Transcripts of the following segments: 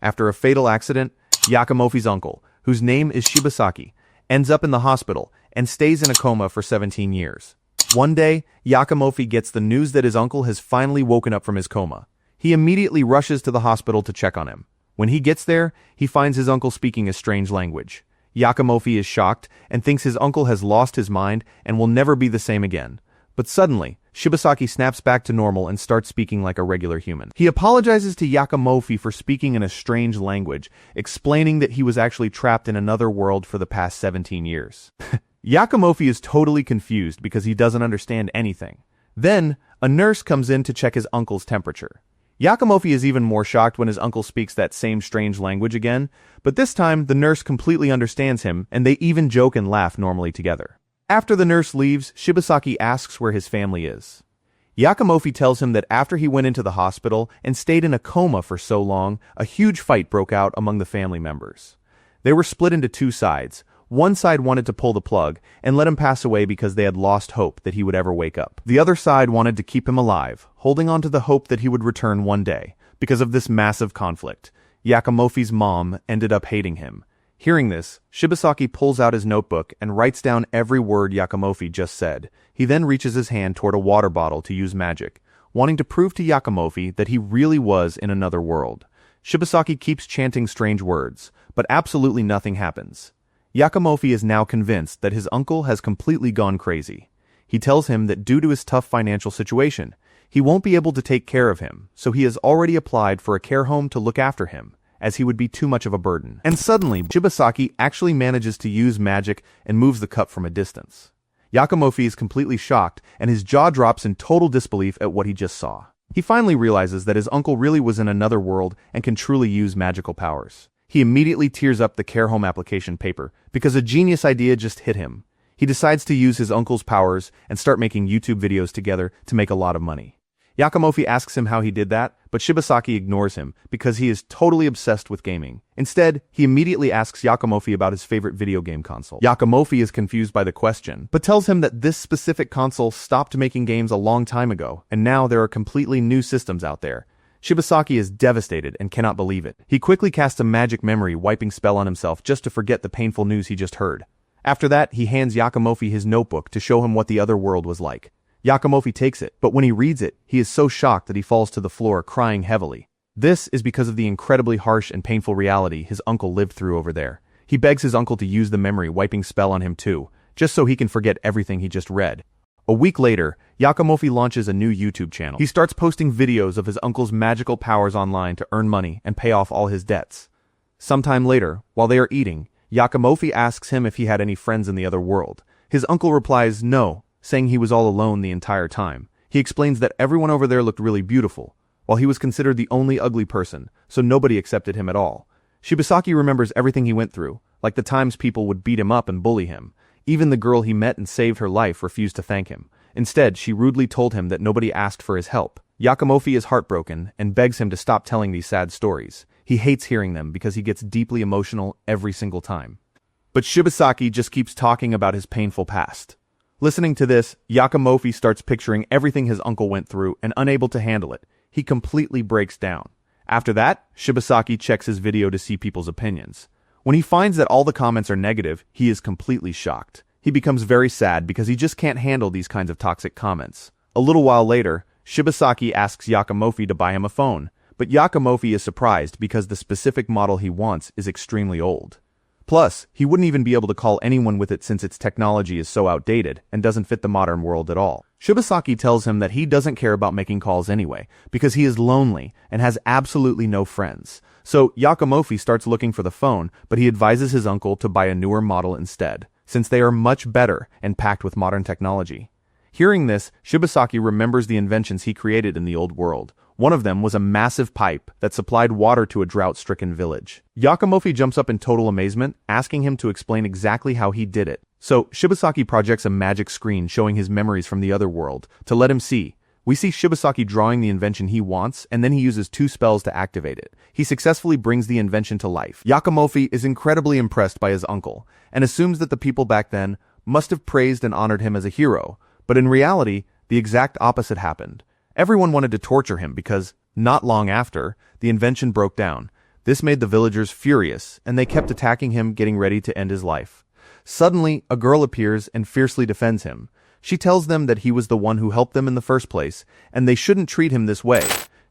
after a fatal accident, Yakumofi's uncle, whose name is Shibasaki, ends up in the hospital and stays in a coma for 17 years. One day, Yakumofi gets the news that his uncle has finally woken up from his coma. He immediately rushes to the hospital to check on him. When he gets there, he finds his uncle speaking a strange language. Yakumofi is shocked and thinks his uncle has lost his mind and will never be the same again. But suddenly, Shibasaki snaps back to normal and starts speaking like a regular human. He apologizes to Yakumofi for speaking in a strange language, explaining that he was actually trapped in another world for the past 17 years. Yakumofi is totally confused because he doesn't understand anything. Then, a nurse comes in to check his uncle's temperature. Yakumofi is even more shocked when his uncle speaks that same strange language again, but this time the nurse completely understands him and they even joke and laugh normally together. After the nurse leaves, Shibasaki asks where his family is. Yakumofi tells him that after he went into the hospital and stayed in a coma for so long, a huge fight broke out among the family members. They were split into two sides. One side wanted to pull the plug and let him pass away because they had lost hope that he would ever wake up. The other side wanted to keep him alive, holding on to the hope that he would return one day. Because of this massive conflict, Yakumofi's mom ended up hating him. Hearing this, Shibasaki pulls out his notebook and writes down every word Yakumofi just said. He then reaches his hand toward a water bottle to use magic, wanting to prove to Yakumofi that he really was in another world. Shibasaki keeps chanting strange words, but absolutely nothing happens. Yakumofi is now convinced that his uncle has completely gone crazy. He tells him that due to his tough financial situation, he won't be able to take care of him, so he has already applied for a care home to look after him, as he would be too much of a burden. And suddenly, Shibasaki actually manages to use magic and moves the cup from a distance. Yakumofi is completely shocked, and his jaw drops in total disbelief at what he just saw. He finally realizes that his uncle really was in another world and can truly use magical powers. He immediately tears up the care home application paper because a genius idea just hit him. He decides to use his uncle's powers and start making YouTube videos together to make a lot of money. Yakumofi asks him how he did that, but Shibasaki ignores him because he is totally obsessed with gaming. Instead, he immediately asks Yakumofi about his favorite video game console. Yakumofi is confused by the question, but tells him that this specific console stopped making games a long time ago, and now there are completely new systems out there. Shibasaki is devastated and cannot believe it. He quickly casts a magic memory wiping spell on himself just to forget the painful news he just heard. After that, he hands Yakumofi his notebook to show him what the other world was like. Yakumofi takes it, but when he reads it, he is so shocked that he falls to the floor crying heavily. This is because of the incredibly harsh and painful reality his uncle lived through over there. He begs his uncle to use the memory wiping spell on him too, just so he can forget everything he just read. A week later, Yakumofi launches a new YouTube channel. He starts posting videos of his uncle's magical powers online to earn money and pay off all his debts. Sometime later, while they are eating, Yakumofi asks him if he had any friends in the other world. His uncle replies no, saying he was all alone the entire time. He explains that everyone over there looked really beautiful, while he was considered the only ugly person, so nobody accepted him at all. Shibasaki remembers everything he went through, like the times people would beat him up and bully him. Even the girl he met and saved her life refused to thank him. Instead, she rudely told him that nobody asked for his help. Yakumofi is heartbroken and begs him to stop telling these sad stories. He hates hearing them because he gets deeply emotional every single time. But Shibasaki just keeps talking about his painful past. Listening to this, Yakumofi starts picturing everything his uncle went through and unable to handle it. He completely breaks down. After that, Shibasaki checks his video to see people's opinions. When he finds that all the comments are negative, he is completely shocked. He becomes very sad because he just can't handle these kinds of toxic comments. A little while later, Shibasaki asks Yakumofi to buy him a phone, but Yakumofi is surprised because the specific model he wants is extremely old. Plus, he wouldn't even be able to call anyone with it since its technology is so outdated and doesn't fit the modern world at all. Shibasaki tells him that he doesn't care about making calls anyway, because he is lonely and has absolutely no friends. So Yakumofi starts looking for the phone, but he advises his uncle to buy a newer model instead, since they are much better and packed with modern technology. Hearing this, Shibasaki remembers the inventions he created in the old world. One of them was a massive pipe that supplied water to a drought-stricken village. Yakumofi jumps up in total amazement, asking him to explain exactly how he did it. So Shibasaki projects a magic screen showing his memories from the other world to let him see. We see Shibasaki drawing the invention he wants, and then he uses 2 spells to activate it. He successfully brings the invention to life. Yakumofi is incredibly impressed by his uncle, and assumes that the people back then must have praised and honored him as a hero, but in reality, the exact opposite happened. Everyone wanted to torture him because, not long after, the invention broke down. This made the villagers furious, and they kept attacking him, getting ready to end his life. Suddenly, a girl appears and fiercely defends him. She tells them that he was the one who helped them in the first place, and they shouldn't treat him this way.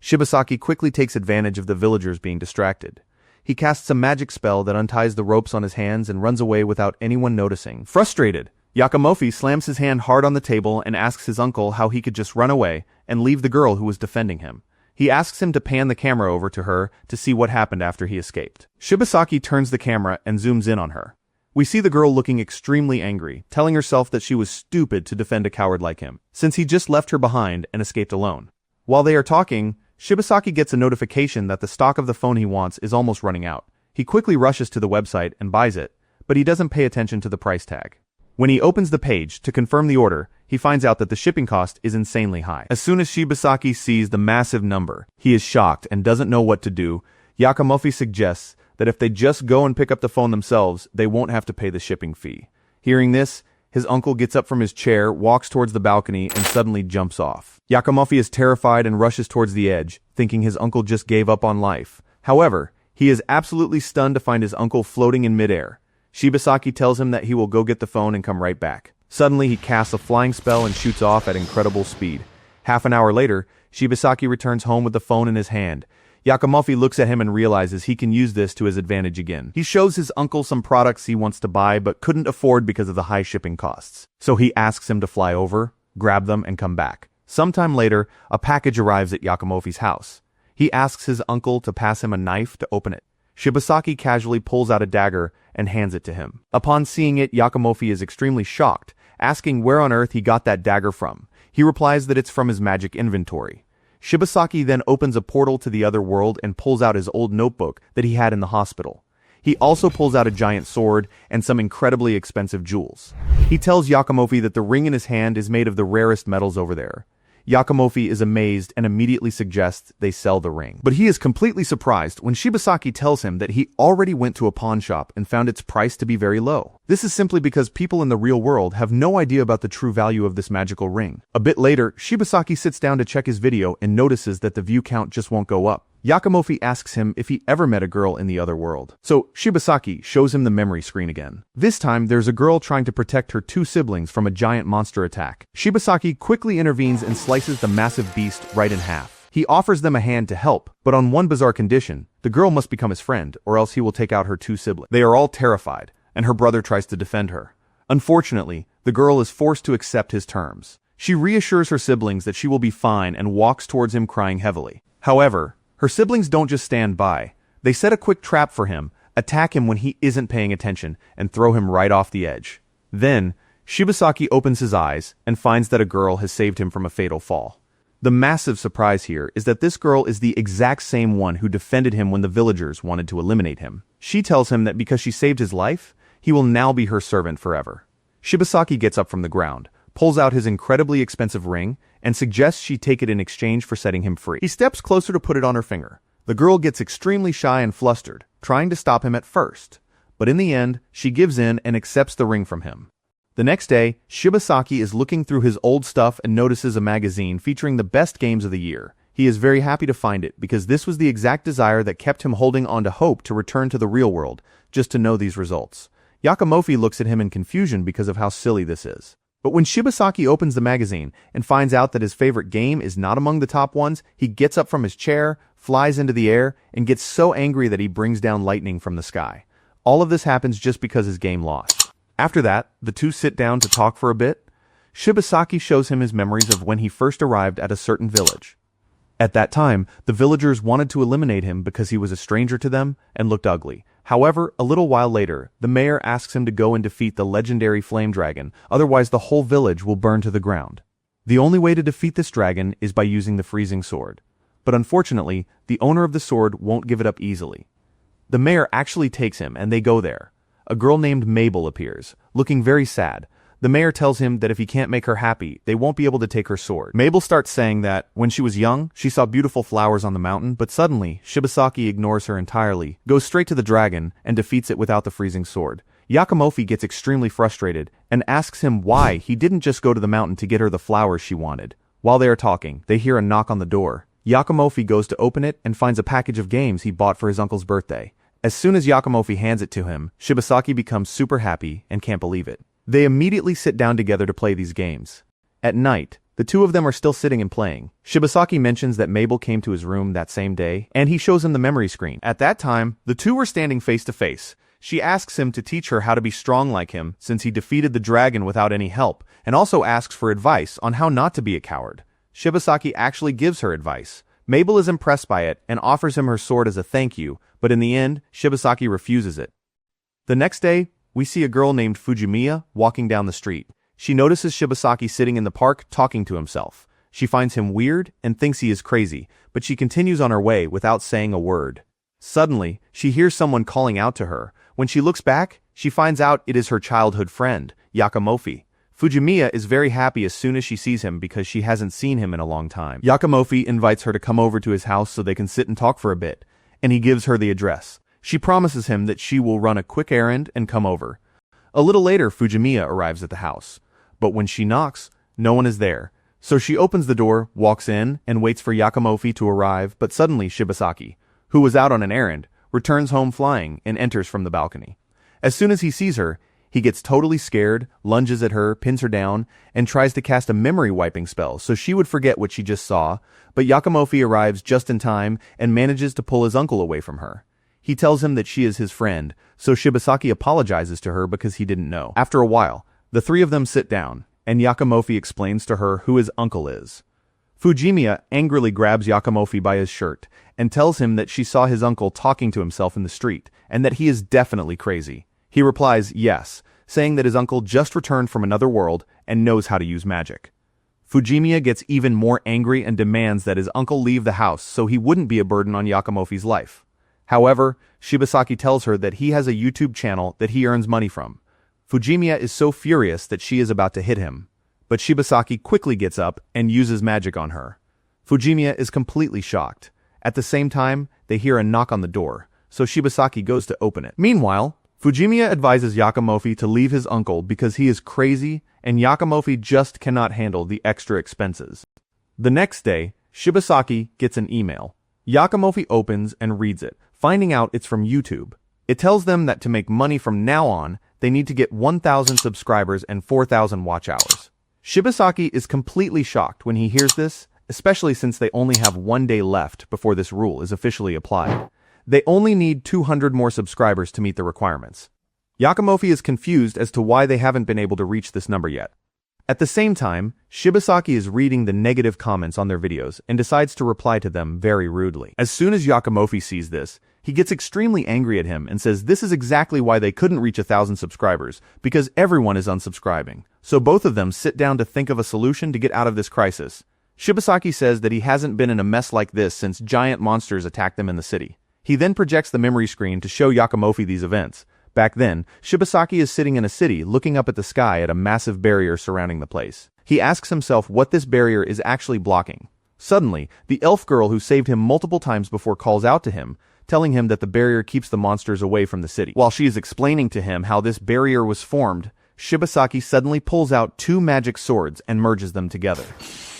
Shibasaki quickly takes advantage of the villagers being distracted. He casts a magic spell that unties the ropes on his hands and runs away without anyone noticing. Frustrated, Yakamofi slams his hand hard on the table and asks his uncle how he could just run away and leave the girl who was defending him. He asks him to pan the camera over to her to see what happened after he escaped. Shibasaki turns the camera and zooms in on her. We see the girl looking extremely angry, telling herself that she was stupid to defend a coward like him, since he just left her behind and escaped alone. While they are talking, Shibasaki gets a notification that the stock of the phone he wants is almost running out. He quickly rushes to the website and buys it, but he doesn't pay attention to the price tag. When he opens the page to confirm the order, he finds out that the shipping cost is insanely high. As soon as Shibasaki sees the massive number, he is shocked and doesn't know what to do. Yakamofi suggests that if they just go and pick up the phone themselves, they won't have to pay the shipping fee. Hearing this, his uncle gets up from his chair, walks towards the balcony, and suddenly jumps off. Yakamofi is terrified and rushes towards the edge, thinking his uncle just gave up on life. However, he is absolutely stunned to find his uncle floating in midair. Shibasaki tells him that he will go get the phone and come right back. Suddenly, he casts a flying spell and shoots off at incredible speed. Half an hour later, Shibasaki returns home with the phone in his hand. Yakamofi looks at him and realizes he can use this to his advantage again. He shows his uncle some products he wants to buy but couldn't afford because of the high shipping costs. So he asks him to fly over, grab them, and come back. Sometime later, a package arrives at Yakamofi's house. He asks his uncle to pass him a knife to open it. Shibasaki casually pulls out a dagger and hands it to him. Upon seeing it, Yakamofi is extremely shocked, asking where on earth he got that dagger from. He replies that it's from his magic inventory. Shibasaki then opens a portal to the other world and pulls out his old notebook that he had in the hospital. He also pulls out a giant sword and some incredibly expensive jewels. He tells Yakamofi that the ring in his hand is made of the rarest metals over there. Yakamofi is amazed and immediately suggests they sell the ring. But he is completely surprised when Shibasaki tells him that he already went to a pawn shop and found its price to be very low. This is simply because people in the real world have no idea about the true value of this magical ring. A bit later, Shibasaki sits down to check his video and notices that the view count just won't go up. Yakamofi asks him if he ever met a girl in the other world. So Shibasaki shows him the memory screen again. This time, there's a girl trying to protect her two siblings from a giant monster attack. Shibasaki quickly intervenes and slices the massive beast right in half. He offers them a hand to help, but on one bizarre condition: the girl must become his friend, or else he will take out her two siblings. They are all terrified, and her brother tries to defend her. Unfortunately, the girl is forced to accept his terms. She reassures her siblings that she will be fine and walks towards him crying heavily. However, her siblings don't just stand by. They set a quick trap for him, attack him when he isn't paying attention, and throw him right off the edge. Then, Shibasaki opens his eyes and finds that a girl has saved him from a fatal fall. The massive surprise here is that this girl is the exact same one who defended him when the villagers wanted to eliminate him. She tells him that because she saved his life, he will now be her servant forever. Shibasaki gets up from the ground, pulls out his incredibly expensive ring, and suggests she take it in exchange for setting him free. He steps closer to put it on her finger. The girl gets extremely shy and flustered, trying to stop him at first. But in the end, she gives in and accepts the ring from him. The next day, Shibasaki is looking through his old stuff and notices a magazine featuring the best games of the year. He is very happy to find it because this was the exact desire that kept him holding on to hope to return to the real world, just to know these results. Yakamofi looks at him in confusion because of how silly this is. But when Shibasaki opens the magazine and finds out that his favorite game is not among the top ones, he gets up from his chair, flies into the air, and gets so angry that he brings down lightning from the sky. All of this happens just because his game lost. After that, the two sit down to talk for a bit. Shibasaki shows him his memories of when he first arrived at a certain village. At that time, the villagers wanted to eliminate him because he was a stranger to them and looked ugly. However, a little while later, the mayor asks him to go and defeat the legendary flame dragon, otherwise the whole village will burn to the ground. The only way to defeat this dragon is by using the freezing sword. But unfortunately, the owner of the sword won't give it up easily. The mayor actually takes him and they go there. A girl named Mabel appears, looking very sad. The mayor tells him that if he can't make her happy, they won't be able to take her sword. Mabel starts saying that, when she was young, she saw beautiful flowers on the mountain, but suddenly, Shibasaki ignores her entirely, goes straight to the dragon, and defeats it without the freezing sword. Yakamofi gets extremely frustrated, and asks him why he didn't just go to the mountain to get her the flowers she wanted. While they are talking, they hear a knock on the door. Yakimofi goes to open it and finds a package of games he bought for his uncle's birthday. As soon as Yakimofi hands it to him, Shibasaki becomes super happy and can't believe it. They immediately sit down together to play these games. At night, the two of them are still sitting and playing. Shibasaki mentions that Mabel came to his room that same day, and he shows him the memory screen. At that time, the two were standing face to face. She asks him to teach her how to be strong like him since he defeated the dragon without any help, and also asks for advice on how not to be a coward. Shibasaki actually gives her advice. Mabel is impressed by it and offers him her sword as a thank you, but in the end, Shibasaki refuses it. The next day, we see a girl named Fujimiya walking down the street. She notices Shibasaki sitting in the park talking to himself. She finds him weird and thinks he is crazy, but she continues on her way without saying a word. Suddenly, she hears someone calling out to her. When she looks back, she finds out it is her childhood friend, Yakimofi. Fujimiya is very happy as soon as she sees him because she hasn't seen him in a long time. Yakimofi invites her to come over to his house so they can sit and talk for a bit, and he gives her the address. She promises him that she will run a quick errand and come over. A little later, Fujimiya arrives at the house. But when she knocks, no one is there. So she opens the door, walks in, and waits for Yakimofi to arrive, but suddenly Shibasaki, who was out on an errand, returns home flying and enters from the balcony. As soon as he sees her, he gets totally scared, lunges at her, pins her down, and tries to cast a memory wiping spell so she would forget what she just saw, but Yakimofi arrives just in time and manages to pull his uncle away from her. He tells him that she is his friend, so Shibasaki apologizes to her because he didn't know. After a while, the three of them sit down, and Yakimofi explains to her who his uncle is. Fujimiya angrily grabs Yakimofi by his shirt and tells him that she saw his uncle talking to himself in the street, and that he is definitely crazy. He replies yes, saying that his uncle just returned from another world and knows how to use magic. Fujimiya gets even more angry and demands that his uncle leave the house so he wouldn't be a burden on Yakimofi's life. However, Shibasaki tells her that he has a YouTube channel that he earns money from. Fujimiya is so furious that she is about to hit him, but Shibasaki quickly gets up and uses magic on her. Fujimiya is completely shocked. At the same time, they hear a knock on the door, so Shibasaki goes to open it. Meanwhile, Fujimiya advises Yakimofi to leave his uncle because he is crazy and Yakimofi just cannot handle the extra expenses. The next day, Shibasaki gets an email. Yakimofi opens and reads it, finding out it's from YouTube. It tells them that to make money from now on, they need to get 1,000 subscribers and 4,000 watch hours. Shibasaki is completely shocked when he hears this, especially since they only have 1 day left before this rule is officially applied. They only need 200 more subscribers to meet the requirements. Yakimofi is confused as to why they haven't been able to reach this number yet. At the same time, Shibasaki is reading the negative comments on their videos and decides to reply to them very rudely. As soon as Yakimofi sees this, he gets extremely angry at him and says this is exactly why they couldn't reach 1,000 subscribers, because everyone is unsubscribing. So both of them sit down to think of a solution to get out of this crisis. Shibasaki says that he hasn't been in a mess like this since giant monsters attacked them in the city. He then projects the memory screen to show Yakimofi these events. Back then, Shibasaki is sitting in a city looking up at the sky at a massive barrier surrounding the place. He asks himself what this barrier is actually blocking. Suddenly, the elf girl who saved him multiple times before calls out to him, telling him that the barrier keeps the monsters away from the city. While she is explaining to him how this barrier was formed, Shibasaki suddenly pulls out 2 magic swords and merges them together.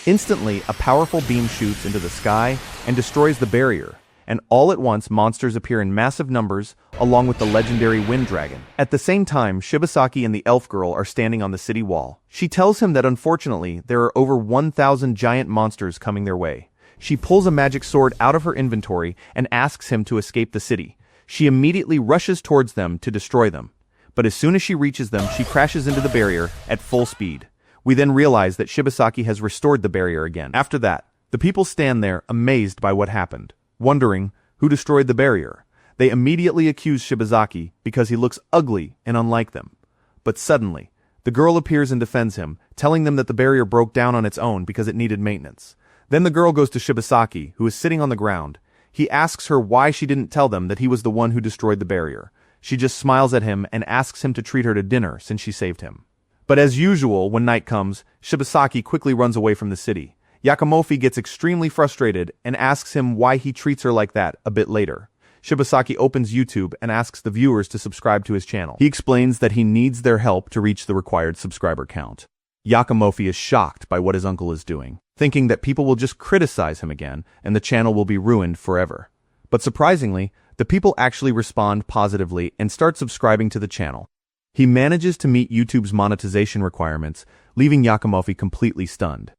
Instantly, a powerful beam shoots into the sky and destroys the barrier, and all at once monsters appear in massive numbers, along with the legendary wind dragon. At the same time, Shibasaki and the elf girl are standing on the city wall. She tells him that unfortunately, there are over 1,000 giant monsters coming their way. She pulls a magic sword out of her inventory and asks him to escape the city. She immediately rushes towards them to destroy them. But as soon as she reaches them, she crashes into the barrier at full speed. We then realize that Shibasaki has restored the barrier again. After that, the people stand there amazed by what happened, wondering who destroyed the barrier. They immediately accuse Shibasaki because he looks ugly and unlike them. But suddenly, the girl appears and defends him, telling them that the barrier broke down on its own because it needed maintenance. Then the girl goes to Shibasaki, who is sitting on the ground. He asks her why she didn't tell them that he was the one who destroyed the barrier. She just smiles at him and asks him to treat her to dinner since she saved him. But as usual, when night comes, Shibasaki quickly runs away from the city. Yakimofi gets extremely frustrated and asks him why he treats her like that a bit later. Shibasaki opens YouTube and asks the viewers to subscribe to his channel. He explains that he needs their help to reach the required subscriber count. Yakamofi is shocked by what his uncle is doing, thinking that people will just criticize him again and the channel will be ruined forever. But surprisingly, the people actually respond positively and start subscribing to the channel. He manages to meet YouTube's monetization requirements, leaving Yakamofi completely stunned.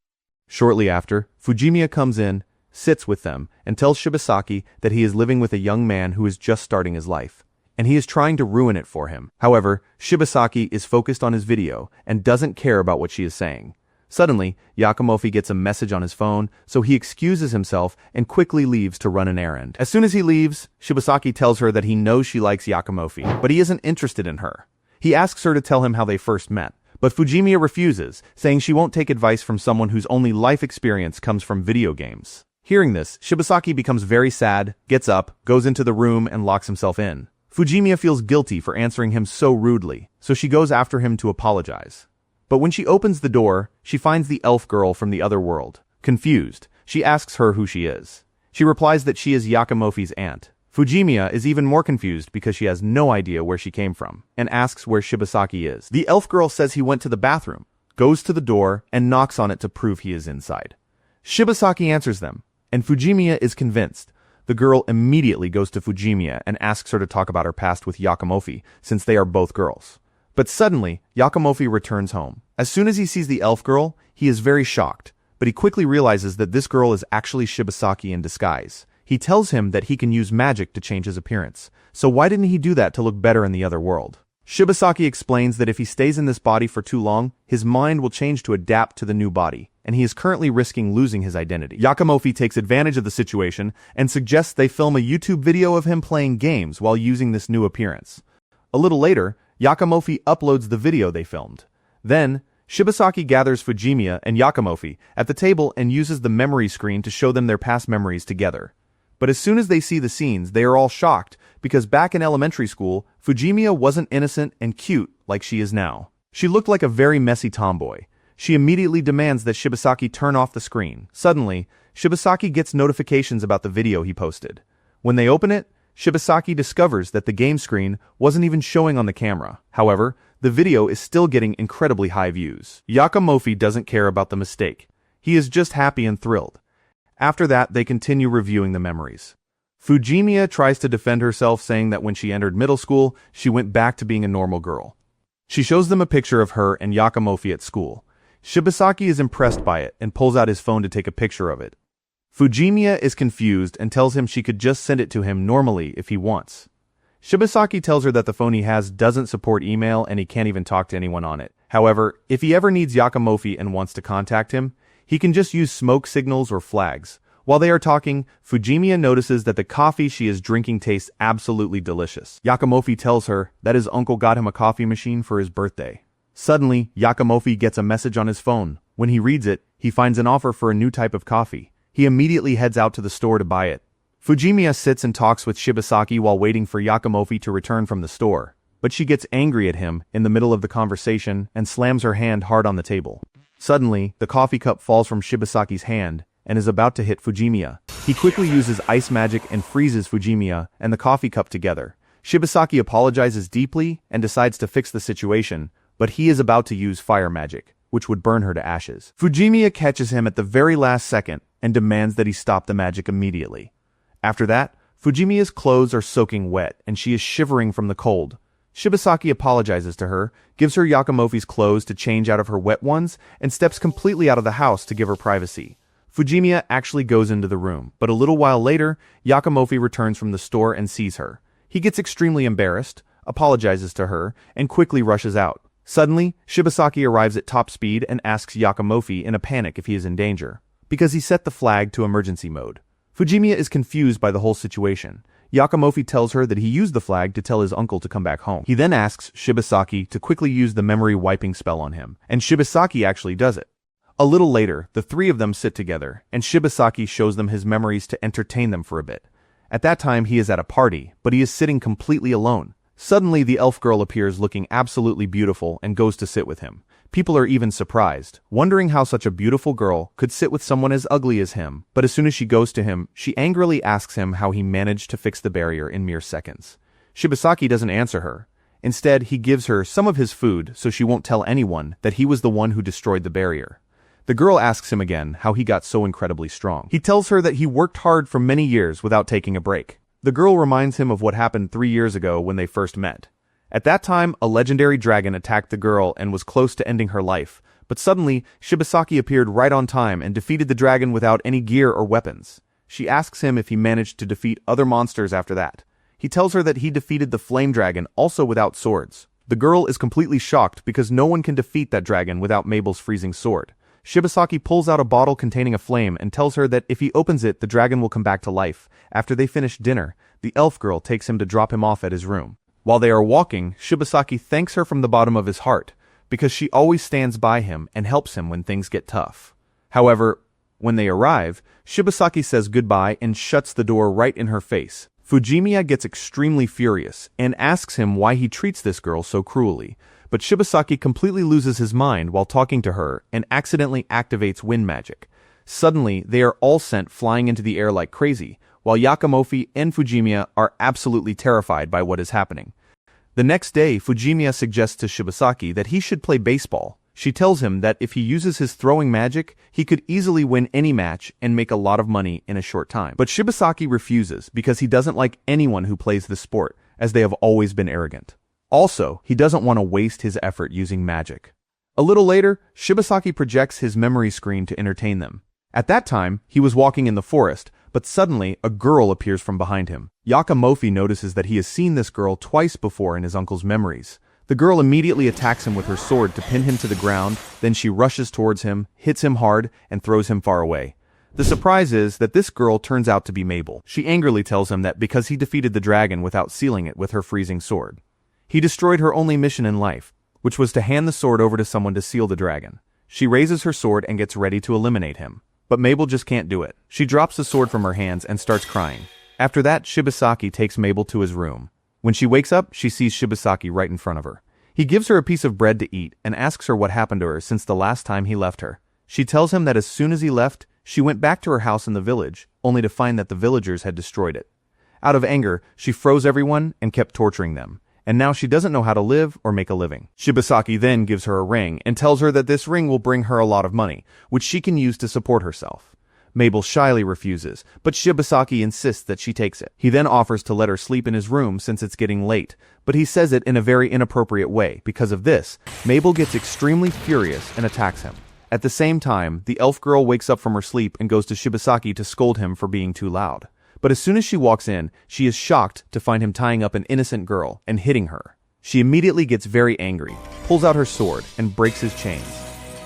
Shortly after, Fujimiya comes in, sits with them, and tells Shibasaki that he is living with a young man who is just starting his life, and he is trying to ruin it for him. However, Shibasaki is focused on his video and doesn't care about what she is saying. Suddenly, Yakamofi gets a message on his phone, so he excuses himself and quickly leaves to run an errand. As soon as he leaves, Shibasaki tells her that he knows she likes Yakamofi, but he isn't interested in her. He asks her to tell him how they first met, but Fujimiya refuses, saying she won't take advice from someone whose only life experience comes from video games. Hearing this, Shibasaki becomes very sad, gets up, goes into the room, and locks himself in. Fujimiya feels guilty for answering him so rudely, so she goes after him to apologize. But when she opens the door, she finds the elf girl from the other world. Confused, she asks her who she is. She replies that she is Yakamofi's aunt. Fujimiya is even more confused because she has no idea where she came from, and asks where Shibasaki is. The elf girl says he went to the bathroom, goes to the door, and knocks on it to prove he is inside. Shibasaki answers them, and Fujimiya is convinced. The girl immediately goes to Fujimiya and asks her to talk about her past with Yakamofi, since they are both girls. But suddenly, Yakamofi returns home. As soon as he sees the elf girl, he is very shocked, but he quickly realizes that this girl is actually Shibasaki in disguise. He tells him that he can use magic to change his appearance, so why didn't he do that to look better in the other world? Shibasaki explains that if he stays in this body for too long, his mind will change to adapt to the new body, and he is currently risking losing his identity. Yakamofi takes advantage of the situation and suggests they film a YouTube video of him playing games while using this new appearance. A little later, Yakamofi uploads the video they filmed. Then, Shibasaki gathers Fujimiya and Yakamofi at the table and uses the memory screen to show them their past memories together. But as soon as they see the scenes, they are all shocked because back in elementary school, Fujimiya wasn't innocent and cute like she is now. She looked like a very messy tomboy. She immediately demands that Shibasaki turn off the screen. Suddenly, Shibasaki gets notifications about the video he posted. When they open it, Shibasaki discovers that the game screen wasn't even showing on the camera. However, the video is still getting incredibly high views. Yakamofi doesn't care about the mistake. He is just happy and thrilled. After that, they continue reviewing the memories. Fujimiya tries to defend herself, saying that when she entered middle school, she went back to being a normal girl. She shows them a picture of her and Yakamofi at school. Shibasaki is impressed by it and pulls out his phone to take a picture of it. Fujimiya is confused and tells him she could just send it to him normally if he wants. Shibasaki tells her that the phone he has doesn't support email and he can't even talk to anyone on it. However, if he ever needs Yakamofi and wants to contact him, he can just use smoke signals or flags. While they are talking, Fujimiya notices that the coffee she is drinking tastes absolutely delicious. Yakamofi tells her that his uncle got him a coffee machine for his birthday. Suddenly, Yakamofi gets a message on his phone. When he reads it, he finds an offer for a new type of coffee. He immediately heads out to the store to buy it. Fujimiya sits and talks with Shibasaki while waiting for Yakamofi to return from the store. But she gets angry at him in the middle of the conversation and slams her hand hard on the table. Suddenly, the coffee cup falls from Shibasaki's hand and is about to hit Fujimiya. He quickly uses ice magic and freezes Fujimiya and the coffee cup together. Shibasaki apologizes deeply and decides to fix the situation, but he is about to use fire magic, which would burn her to ashes. Fujimiya catches him at the very last second and demands that he stop the magic immediately. After that, Fujimiya's clothes are soaking wet and she is shivering from the cold. Shibasaki apologizes to her, gives her Yakamofi's clothes to change out of her wet ones, and steps completely out of the house to give her privacy. Fujimiya actually goes into the room, but a little while later, Yakamofi returns from the store and sees her. He gets extremely embarrassed, apologizes to her, and quickly rushes out. Suddenly, Shibasaki arrives at top speed and asks Yakamofi in a panic if he is in danger, because he set the flag to emergency mode. Fujimiya is confused by the whole situation. Yakamofi tells her that he used the flag to tell his uncle to come back home. He then asks Shibasaki to quickly use the memory wiping spell on him, and Shibasaki actually does it. A little later, the three of them sit together, and Shibasaki shows them his memories to entertain them for a bit. At that time, he is at a party, but he is sitting completely alone. Suddenly, the elf girl appears looking absolutely beautiful and goes to sit with him. People are even surprised, wondering how such a beautiful girl could sit with someone as ugly as him, but as soon as she goes to him, she angrily asks him how he managed to fix the barrier in mere seconds. Shibasaki doesn't answer her, Instead, he gives her some of his food so she won't tell anyone that he was the one who destroyed the barrier. The girl asks him again how he got so incredibly strong. He tells her that he worked hard for many years without taking a break. The girl reminds him of what happened 3 years ago when they first met. At that time, a legendary dragon attacked the girl and was close to ending her life, but suddenly, Shibasaki appeared right on time and defeated the dragon without any gear or weapons. She asks him if he managed to defeat other monsters after that. He tells her that he defeated the flame dragon also without swords. The girl is completely shocked because no one can defeat that dragon without Mabel's freezing sword. Shibasaki pulls out a bottle containing a flame and tells her that if he opens it, the dragon will come back to life. After they finish dinner, the elf girl takes him to drop him off at his room. While they are walking, Shibasaki thanks her from the bottom of his heart, because she always stands by him and helps him when things get tough. However, when they arrive, Shibasaki says goodbye and shuts the door right in her face. Fujimiya gets extremely furious and asks him why he treats this girl so cruelly, but Shibasaki completely loses his mind while talking to her and accidentally activates wind magic. Suddenly, they are all sent flying into the air like crazy, while Yakamofi and Fujimiya are absolutely terrified by what is happening. The next day, Fujimiya suggests to Shibasaki that he should play baseball. She tells him that if he uses his throwing magic, he could easily win any match and make a lot of money in a short time. But Shibasaki refuses because he doesn't like anyone who plays the sport, as they have always been arrogant. Also, he doesn't want to waste his effort using magic. A little later, Shibasaki projects his memory screen to entertain them. At that time, he was walking in the forest, but suddenly a girl appears from behind him. Yakamofi notices that he has seen this girl twice before in his uncle's memories. The girl immediately attacks him with her sword to pin him to the ground, then she rushes towards him, hits him hard, and throws him far away. The surprise is that this girl turns out to be Mabel. She angrily tells him that because he defeated the dragon without sealing it with her freezing sword, he destroyed her only mission in life, which was to hand the sword over to someone to seal the dragon. She raises her sword and gets ready to eliminate him. But Mabel just can't do it. She drops the sword from her hands and starts crying. After that, Shibasaki takes Mabel to his room. When she wakes up, she sees Shibasaki right in front of her. He gives her a piece of bread to eat and asks her what happened to her since the last time he left her. She tells him that as soon as he left, she went back to her house in the village, only to find that the villagers had destroyed it. Out of anger, she froze everyone and kept torturing them. And now she doesn't know how to live or make a living. Shibasaki then gives her a ring and tells her that this ring will bring her a lot of money, which she can use to support herself. Mabel shyly refuses, but Shibasaki insists that she takes it. He then offers to let her sleep in his room since it's getting late, but he says it in a very inappropriate way. Because of this, Mabel gets extremely furious and attacks him. At the same time, the elf girl wakes up from her sleep and goes to Shibasaki to scold him for being too loud. But as soon as she walks in, she is shocked to find him tying up an innocent girl and hitting her. She immediately gets very angry, pulls out her sword, and breaks his chains.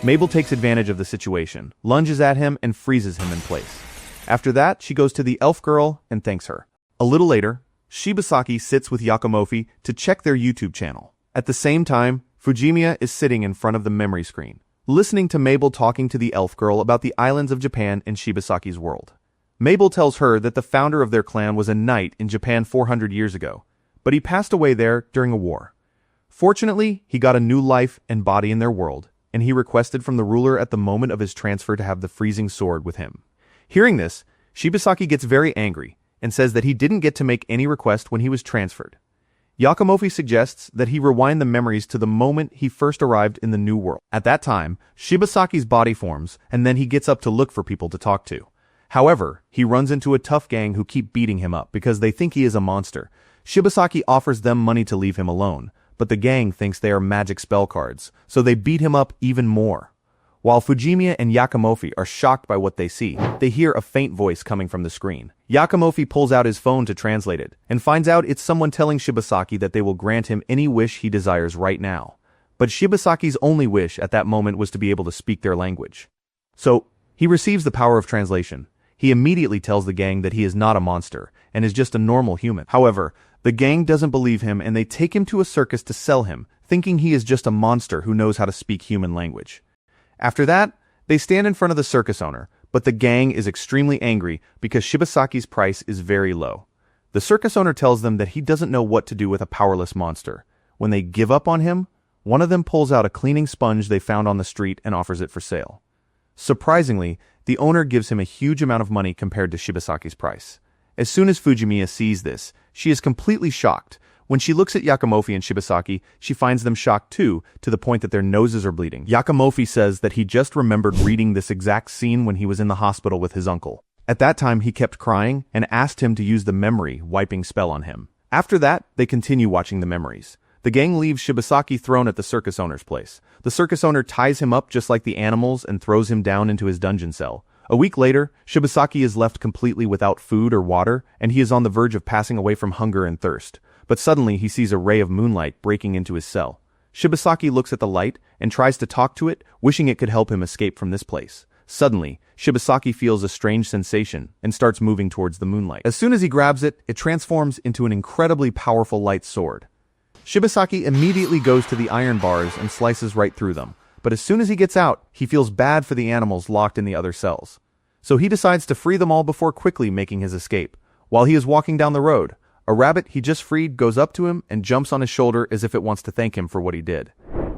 Mabel takes advantage of the situation, lunges at him, and freezes him in place. After that, she goes to the elf girl and thanks her. A little later, Shibasaki sits with Yakamofi to check their YouTube channel. At the same time, Fujimiya is sitting in front of the memory screen, listening to Mabel talking to the elf girl about the islands of Japan in Shibasaki's world. Mabel tells her that the founder of their clan was a knight in Japan 400 years ago, but he passed away there during a war. Fortunately, he got a new life and body in their world, and he requested from the ruler at the moment of his transfer to have the freezing sword with him. Hearing this, Shibasaki gets very angry and says that he didn't get to make any request when he was transferred. Yakamofi suggests that he rewind the memories to the moment he first arrived in the new world. At that time, Shibasaki's body forms, and then he gets up to look for people to talk to. However, he runs into a tough gang who keep beating him up because they think he is a monster. Shibasaki offers them money to leave him alone, but the gang thinks they are magic spell cards, so they beat him up even more. While Fujimiya and Yakamofi are shocked by what they see, they hear a faint voice coming from the screen. Yakamofi pulls out his phone to translate it, and finds out it's someone telling Shibasaki that they will grant him any wish he desires right now. But Shibasaki's only wish at that moment was to be able to speak their language. So, he receives the power of translation. He immediately tells the gang that he is not a monster, and is just a normal human. However, the gang doesn't believe him and they take him to a circus to sell him, thinking he is just a monster who knows how to speak human language. After that, they stand in front of the circus owner, but the gang is extremely angry because Shibasaki's price is very low. The circus owner tells them that he doesn't know what to do with a powerless monster. When they give up on him, one of them pulls out a cleaning sponge they found on the street and offers it for sale. Surprisingly, the owner gives him a huge amount of money compared to Shibasaki's price. As soon as Fujimiya sees this, she is completely shocked. When she looks at Yakimofi and Shibasaki, she finds them shocked too, to the point that their noses are bleeding. Yakimofi says that he just remembered reading this exact scene when he was in the hospital with his uncle. At that time, he kept crying and asked him to use the memory wiping spell on him. After that, they continue watching the memories. The gang leaves Shibasaki thrown at the circus owner's place. The circus owner ties him up just like the animals and throws him down into his dungeon cell. A week later, Shibasaki is left completely without food or water, and he is on the verge of passing away from hunger and thirst. But suddenly he sees a ray of moonlight breaking into his cell. Shibasaki looks at the light and tries to talk to it, wishing it could help him escape from this place. Suddenly, Shibasaki feels a strange sensation and starts moving towards the moonlight. As soon as he grabs it, it transforms into an incredibly powerful light sword. Shibasaki immediately goes to the iron bars and slices right through them, but as soon as he gets out, he feels bad for the animals locked in the other cells. So he decides to free them all before quickly making his escape. While he is walking down the road, a rabbit he just freed goes up to him and jumps on his shoulder as if it wants to thank him for what he did.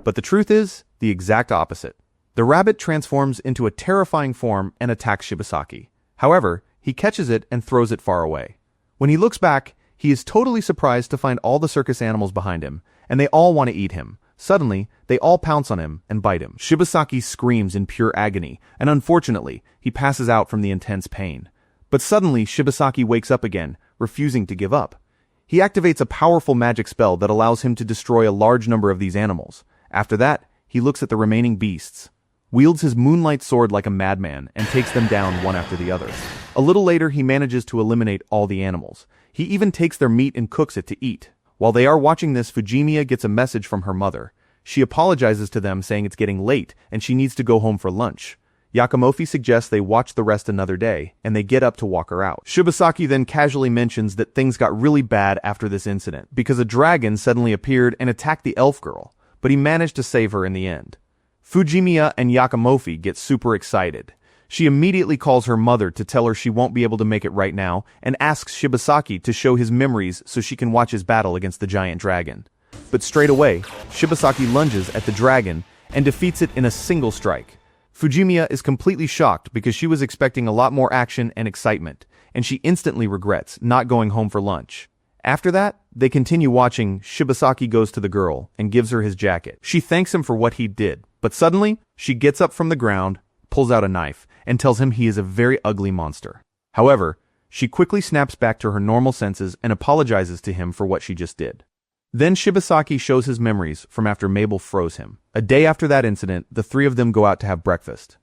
But the truth is, the exact opposite. The rabbit transforms into a terrifying form and attacks Shibasaki. However, he catches it and throws it far away. When he looks back, he is totally surprised to find all the circus animals behind him, and they all want to eat him. Suddenly, they all pounce on him and bite him. Shibasaki screams in pure agony, and unfortunately, he passes out from the intense pain. But suddenly, Shibasaki wakes up again, refusing to give up. He activates a powerful magic spell that allows him to destroy a large number of these animals. After that, he looks at the remaining beasts, wields his moonlight sword like a madman, and takes them down one after the other. A little later, he manages to eliminate all the animals. He even takes their meat and cooks it to eat. While they are watching this, Fujimiya gets a message from her mother. She apologizes to them, saying it's getting late and she needs to go home for lunch. Yakimofi suggests they watch the rest another day, and they get up to walk her out. Shibasaki then casually mentions that things got really bad after this incident, because a dragon suddenly appeared and attacked the elf girl, but he managed to save her in the end. Fujimiya and Yakimofi get super excited. She immediately calls her mother to tell her she won't be able to make it right now, and asks Shibasaki to show his memories so she can watch his battle against the giant dragon. But straight away, Shibasaki lunges at the dragon and defeats it in a single strike. Fujimiya is completely shocked because she was expecting a lot more action and excitement, and she instantly regrets not going home for lunch. After that, they continue watching. Shibasaki goes to the girl and gives her his jacket. She thanks him for what he did, but suddenly, she gets up from the ground, pulls out a knife, and tells him he is a very ugly monster. However, she quickly snaps back to her normal senses and apologizes to him for what she just did. Then Shibasaki shows his memories from after Mabel froze him. A day after that incident, the three of them go out to have breakfast.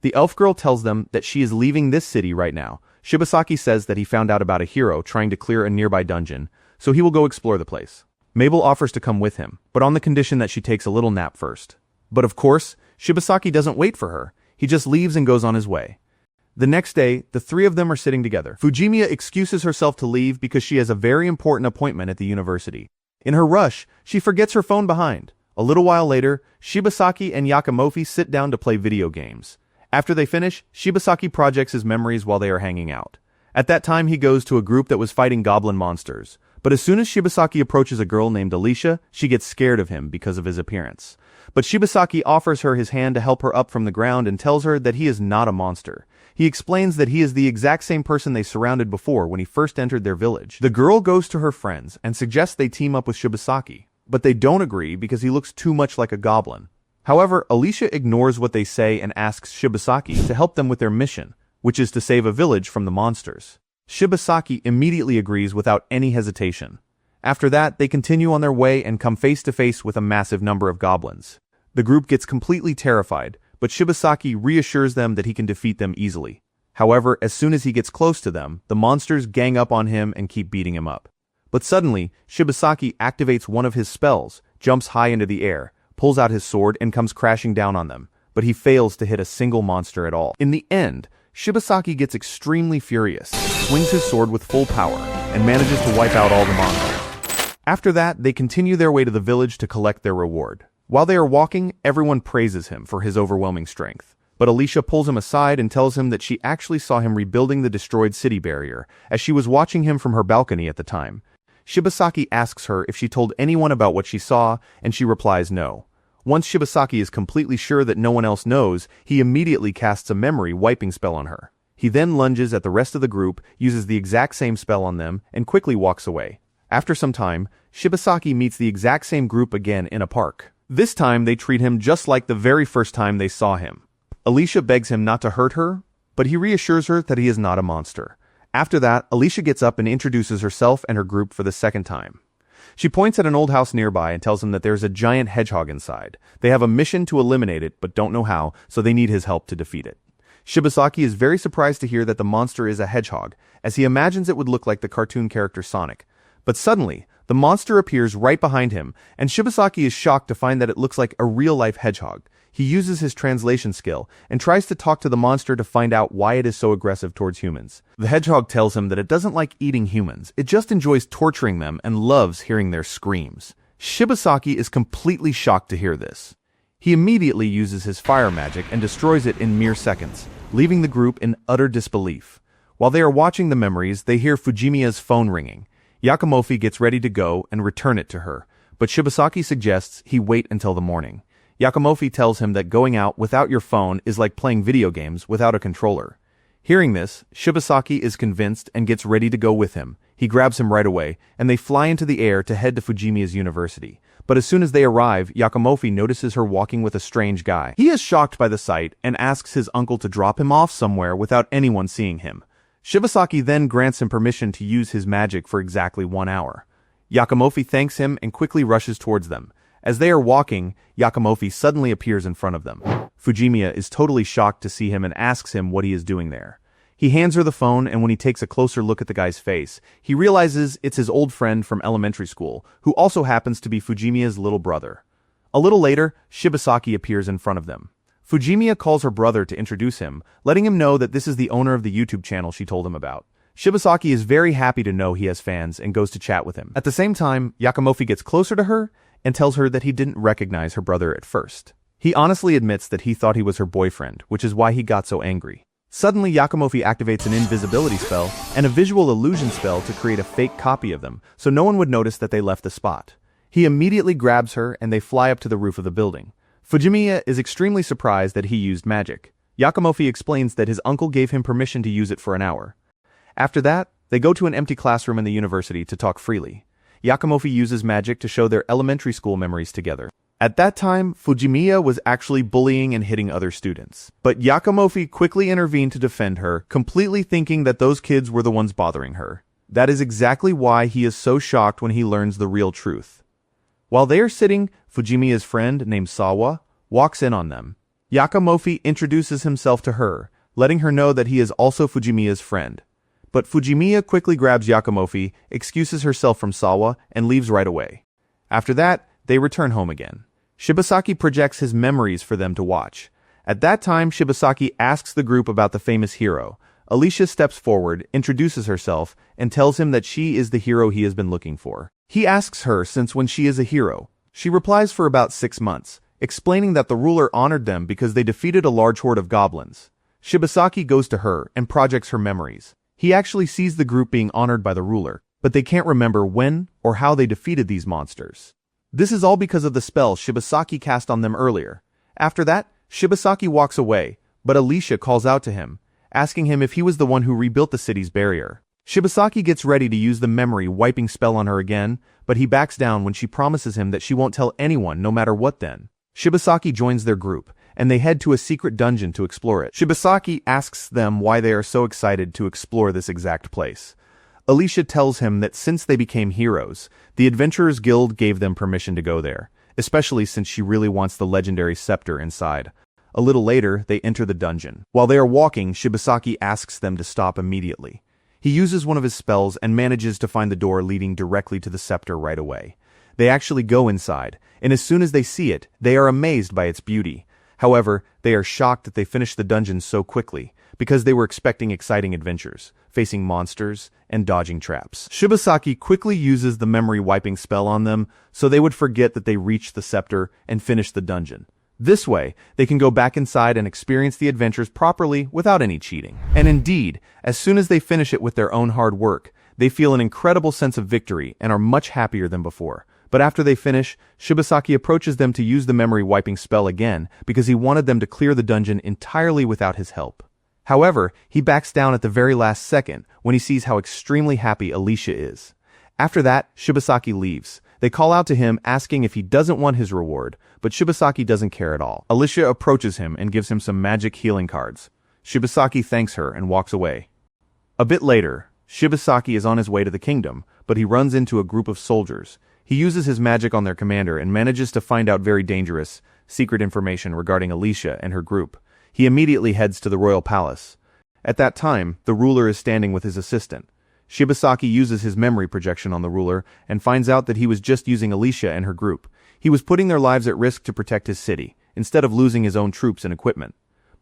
The elf girl tells them that she is leaving this city right now. Shibasaki says that he found out about a hero trying to clear a nearby dungeon, so he will go explore the place. Mabel offers to come with him, but on the condition that she takes a little nap first. But of course, Shibasaki doesn't wait for her. He just leaves and goes on his way. The next day, the three of them are sitting together. Fujimiya excuses herself to leave because she has a very important appointment at the university. In her rush, she forgets her phone behind. A little while later, Shibasaki and Yakimofi sit down to play video games. After they finish, Shibasaki projects his memories while they are hanging out. At that time, he goes to a group that was fighting goblin monsters. But as soon as Shibasaki approaches a girl named Alicia, she gets scared of him because of his appearance. But Shibasaki offers her his hand to help her up from the ground and tells her that he is not a monster. He explains that he is the exact same person they surrounded before when he first entered their village. The girl goes to her friends and suggests they team up with Shibasaki, but they don't agree because he looks too much like a goblin. However, Alicia ignores what they say and asks Shibasaki to help them with their mission, which is to save a village from the monsters. Shibasaki immediately agrees without any hesitation. After that, they continue on their way and come face to face with a massive number of goblins. The group gets completely terrified, but Shibasaki reassures them that he can defeat them easily. However, as soon as he gets close to them, the monsters gang up on him and keep beating him up. But suddenly, Shibasaki activates one of his spells, jumps high into the air, pulls out his sword, and comes crashing down on them, but he fails to hit a single monster at all. In the end, Shibasaki gets extremely furious, swings his sword with full power, and manages to wipe out all the monsters. After that, they continue their way to the village to collect their reward. While they are walking, everyone praises him for his overwhelming strength. But Alicia pulls him aside and tells him that she actually saw him rebuilding the destroyed city barrier, as she was watching him from her balcony at the time. Shibasaki asks her if she told anyone about what she saw, and she replies no. Once Shibasaki is completely sure that no one else knows, he immediately casts a memory wiping spell on her. He then lunges at the rest of the group, uses the exact same spell on them, and quickly walks away. After some time, Shibasaki meets the exact same group again in a park. This time, they treat him just like the very first time they saw him. Alicia begs him not to hurt her, but he reassures her that he is not a monster. After that, Alicia gets up and introduces herself and her group for the second time. She points at an old house nearby and tells him that there's a giant hedgehog inside. They have a mission to eliminate it, but don't know how, so they need his help to defeat it. Shibasaki is very surprised to hear that the monster is a hedgehog, as he imagines it would look like the cartoon character Sonic. But suddenly, the monster appears right behind him, and Shibasaki is shocked to find that it looks like a real-life hedgehog. He uses his translation skill and tries to talk to the monster to find out why it is so aggressive towards humans. The hedgehog tells him that it doesn't like eating humans, it just enjoys torturing them and loves hearing their screams. Shibasaki is completely shocked to hear this. He immediately uses his fire magic and destroys it in mere seconds, leaving the group in utter disbelief. While they are watching the memories, they hear Fujimiya's phone ringing. Yakimofi gets ready to go and return it to her, but Shibasaki suggests he wait until the morning. Yakimofi tells him that going out without your phone is like playing video games without a controller. Hearing this, Shibasaki is convinced and gets ready to go with him. He grabs him right away, and they fly into the air to head to Fujimiya's university. But as soon as they arrive, Yakimofi notices her walking with a strange guy. He is shocked by the sight and asks his uncle to drop him off somewhere without anyone seeing him. Shibasaki then grants him permission to use his magic for exactly 1 hour. Yakimofi thanks him and quickly rushes towards them. As they are walking, Yakimofi suddenly appears in front of them. Fujimiya is totally shocked to see him and asks him what he is doing there. He hands her the phone, and when he takes a closer look at the guy's face, he realizes it's his old friend from elementary school, who also happens to be Fujimiya's little brother. A little later, Shibasaki appears in front of them. Fujimiya calls her brother to introduce him, letting him know that this is the owner of the YouTube channel she told him about. Shibasaki is very happy to know he has fans and goes to chat with him. At the same time, Yakimofi gets closer to her and tells her that he didn't recognize her brother at first. He honestly admits that he thought he was her boyfriend, which is why he got so angry. Suddenly, Yakimofi activates an invisibility spell and a visual illusion spell to create a fake copy of them, so no one would notice that they left the spot. He immediately grabs her and they fly up to the roof of the building. Fujimiya is extremely surprised that he used magic. Yakimofi explains that his uncle gave him permission to use it for an hour. After that, they go to an empty classroom in the university to talk freely. Yakimofi uses magic to show their elementary school memories together. At that time, Fujimiya was actually bullying and hitting other students. But Yakimofi quickly intervened to defend her, completely thinking that those kids were the ones bothering her. That is exactly why he is so shocked when he learns the real truth. While they are sitting, Fujimiya's friend, named Sawa, walks in on them. Yakimofi introduces himself to her, letting her know that he is also Fujimiya's friend. But Fujimiya quickly grabs Yakimofi, excuses herself from Sawa, and leaves right away. After that, they return home again. Shibasaki projects his memories for them to watch. At that time, Shibasaki asks the group about the famous hero. Alicia steps forward, introduces herself, and tells him that she is the hero he has been looking for. He asks her since when she is a hero. She replies for about 6 months, explaining that the ruler honored them because they defeated a large horde of goblins. Shibasaki goes to her and projects her memories. He actually sees the group being honored by the ruler, but they can't remember when or how they defeated these monsters. This is all because of the spell Shibasaki cast on them earlier. After that, Shibasaki walks away, but Alicia calls out to him, asking him if he was the one who rebuilt the city's barrier. Shibasaki gets ready to use the memory wiping spell on her again, but he backs down when she promises him that she won't tell anyone no matter what then. Shibasaki joins their group, and they head to a secret dungeon to explore it. Shibasaki asks them why they are so excited to explore this exact place. Alicia tells him that since they became heroes, the Adventurers Guild gave them permission to go there, especially since she really wants the legendary scepter inside. A little later, they enter the dungeon. While they are walking, Shibasaki asks them to stop immediately. He uses one of his spells and manages to find the door leading directly to the scepter right away. They actually go inside, and as soon as they see it, they are amazed by its beauty. However, they are shocked that they finished the dungeon so quickly, because they were expecting exciting adventures, facing monsters, and dodging traps. Shibasaki quickly uses the memory wiping spell on them, so they would forget that they reached the scepter and finished the dungeon. This way, they can go back inside and experience the adventures properly without any cheating. And indeed, as soon as they finish it with their own hard work, they feel an incredible sense of victory and are much happier than before. But after they finish, Shibasaki approaches them to use the memory wiping spell again because he wanted them to clear the dungeon entirely without his help. However, he backs down at the very last second when he sees how extremely happy Alicia is. After that, Shibasaki leaves. They call out to him asking if he doesn't want his reward, but Shibasaki doesn't care at all. Alicia approaches him and gives him some magic healing cards. Shibasaki thanks her and walks away. A bit later, Shibasaki is on his way to the kingdom, but he runs into a group of soldiers. He uses his magic on their commander and manages to find out very dangerous, secret information regarding Alicia and her group. He immediately heads to the royal palace. At that time, the ruler is standing with his assistant. Shibasaki uses his memory projection on the ruler and finds out that he was just using Alicia and her group. He was putting their lives at risk to protect his city, instead of losing his own troops and equipment.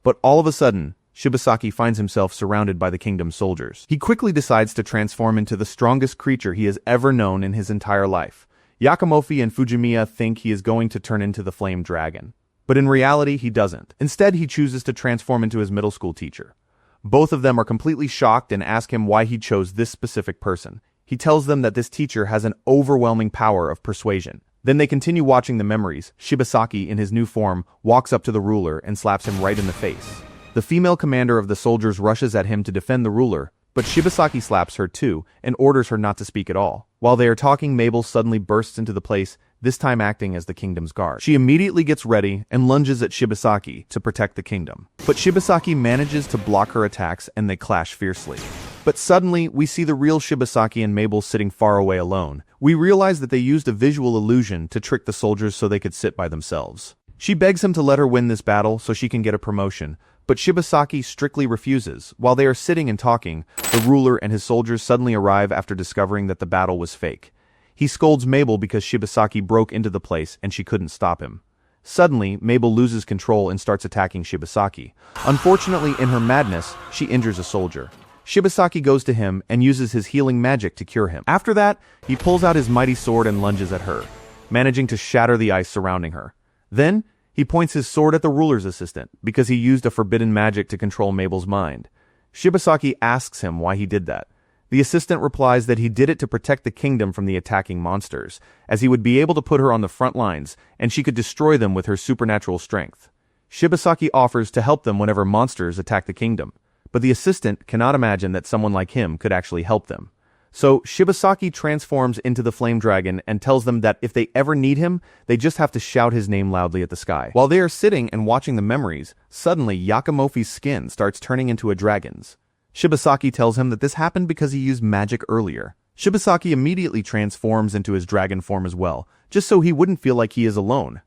But all of a sudden, Shibasaki finds himself surrounded by the kingdom's soldiers. He quickly decides to transform into the strongest creature he has ever known in his entire life. Yakamofi and Fujimiya think he is going to turn into the flame dragon. But in reality, he doesn't. Instead, he chooses to transform into his middle school teacher. Both of them are completely shocked and ask him why he chose this specific person. He tells them that this teacher has an overwhelming power of persuasion. Then they continue watching the memories. Shibasaki, in his new form, walks up to the ruler and slaps him right in the face. The female commander of the soldiers rushes at him to defend the ruler, but Shibasaki slaps her too and orders her not to speak at all. While they are talking, Mabel suddenly bursts into the place, this time acting as the kingdom's guard. She immediately gets ready and lunges at Shibasaki to protect the kingdom. But Shibasaki manages to block her attacks and they clash fiercely. But suddenly, we see the real Shibasaki and Mabel sitting far away alone. We realize that they used a visual illusion to trick the soldiers so they could sit by themselves. She begs him to let her win this battle so she can get a promotion, but Shibasaki strictly refuses. While they are sitting and talking, the ruler and his soldiers suddenly arrive after discovering that the battle was fake. He scolds Mabel because Shibasaki broke into the place and she couldn't stop him. Suddenly, Mabel loses control and starts attacking Shibasaki. Unfortunately, in her madness, she injures a soldier. Shibasaki goes to him and uses his healing magic to cure him. After that, he pulls out his mighty sword and lunges at her, managing to shatter the ice surrounding her. Then, he points his sword at the ruler's assistant because he used a forbidden magic to control Mabel's mind. Shibasaki asks him why he did that. The assistant replies that he did it to protect the kingdom from the attacking monsters, as he would be able to put her on the front lines and she could destroy them with her supernatural strength. Shibasaki offers to help them whenever monsters attack the kingdom, but the assistant cannot imagine that someone like him could actually help them. So Shibasaki transforms into the flame dragon and tells them that if they ever need him, they just have to shout his name loudly at the sky. While they are sitting and watching the memories, suddenly Yakamofi's skin starts turning into a dragon's. Shibasaki tells him that this happened because he used magic earlier. Shibasaki immediately transforms into his dragon form as well, just so he wouldn't feel like he is alone.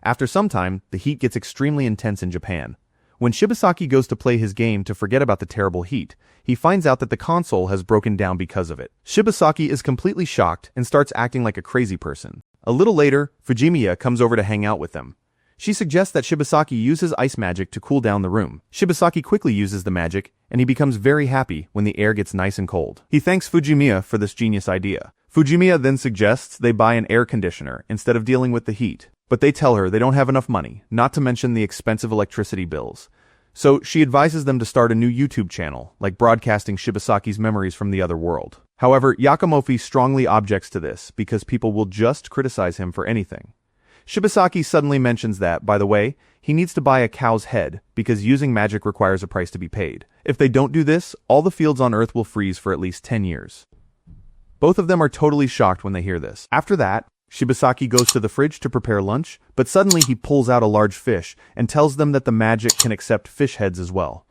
After some time, the heat gets extremely intense in Japan. When Shibasaki goes to play his game to forget about the terrible heat, he finds out that the console has broken down because of it. Shibasaki is completely shocked and starts acting like a crazy person. A little later, Fujimiya comes over to hang out with them. She suggests that Shibasaki use his ice magic to cool down the room. Shibasaki quickly uses the magic, and he becomes very happy when the air gets nice and cold. He thanks Fujimiya for this genius idea. Fujimiya then suggests they buy an air conditioner instead of dealing with the heat. But they tell her they don't have enough money, not to mention the expensive electricity bills. So she advises them to start a new YouTube channel, like broadcasting Shibasaki's memories from the other world. However, Yakamofi strongly objects to this because people will just criticize him for anything. Shibasaki suddenly mentions that, by the way, he needs to buy a cow's head because using magic requires a price to be paid. If they don't do this, all the fields on Earth will freeze for at least 10 years. Both of them are totally shocked when they hear this. After that, Shibasaki goes to the fridge to prepare lunch, but suddenly he pulls out a large fish and tells them that the magic can accept fish heads as well.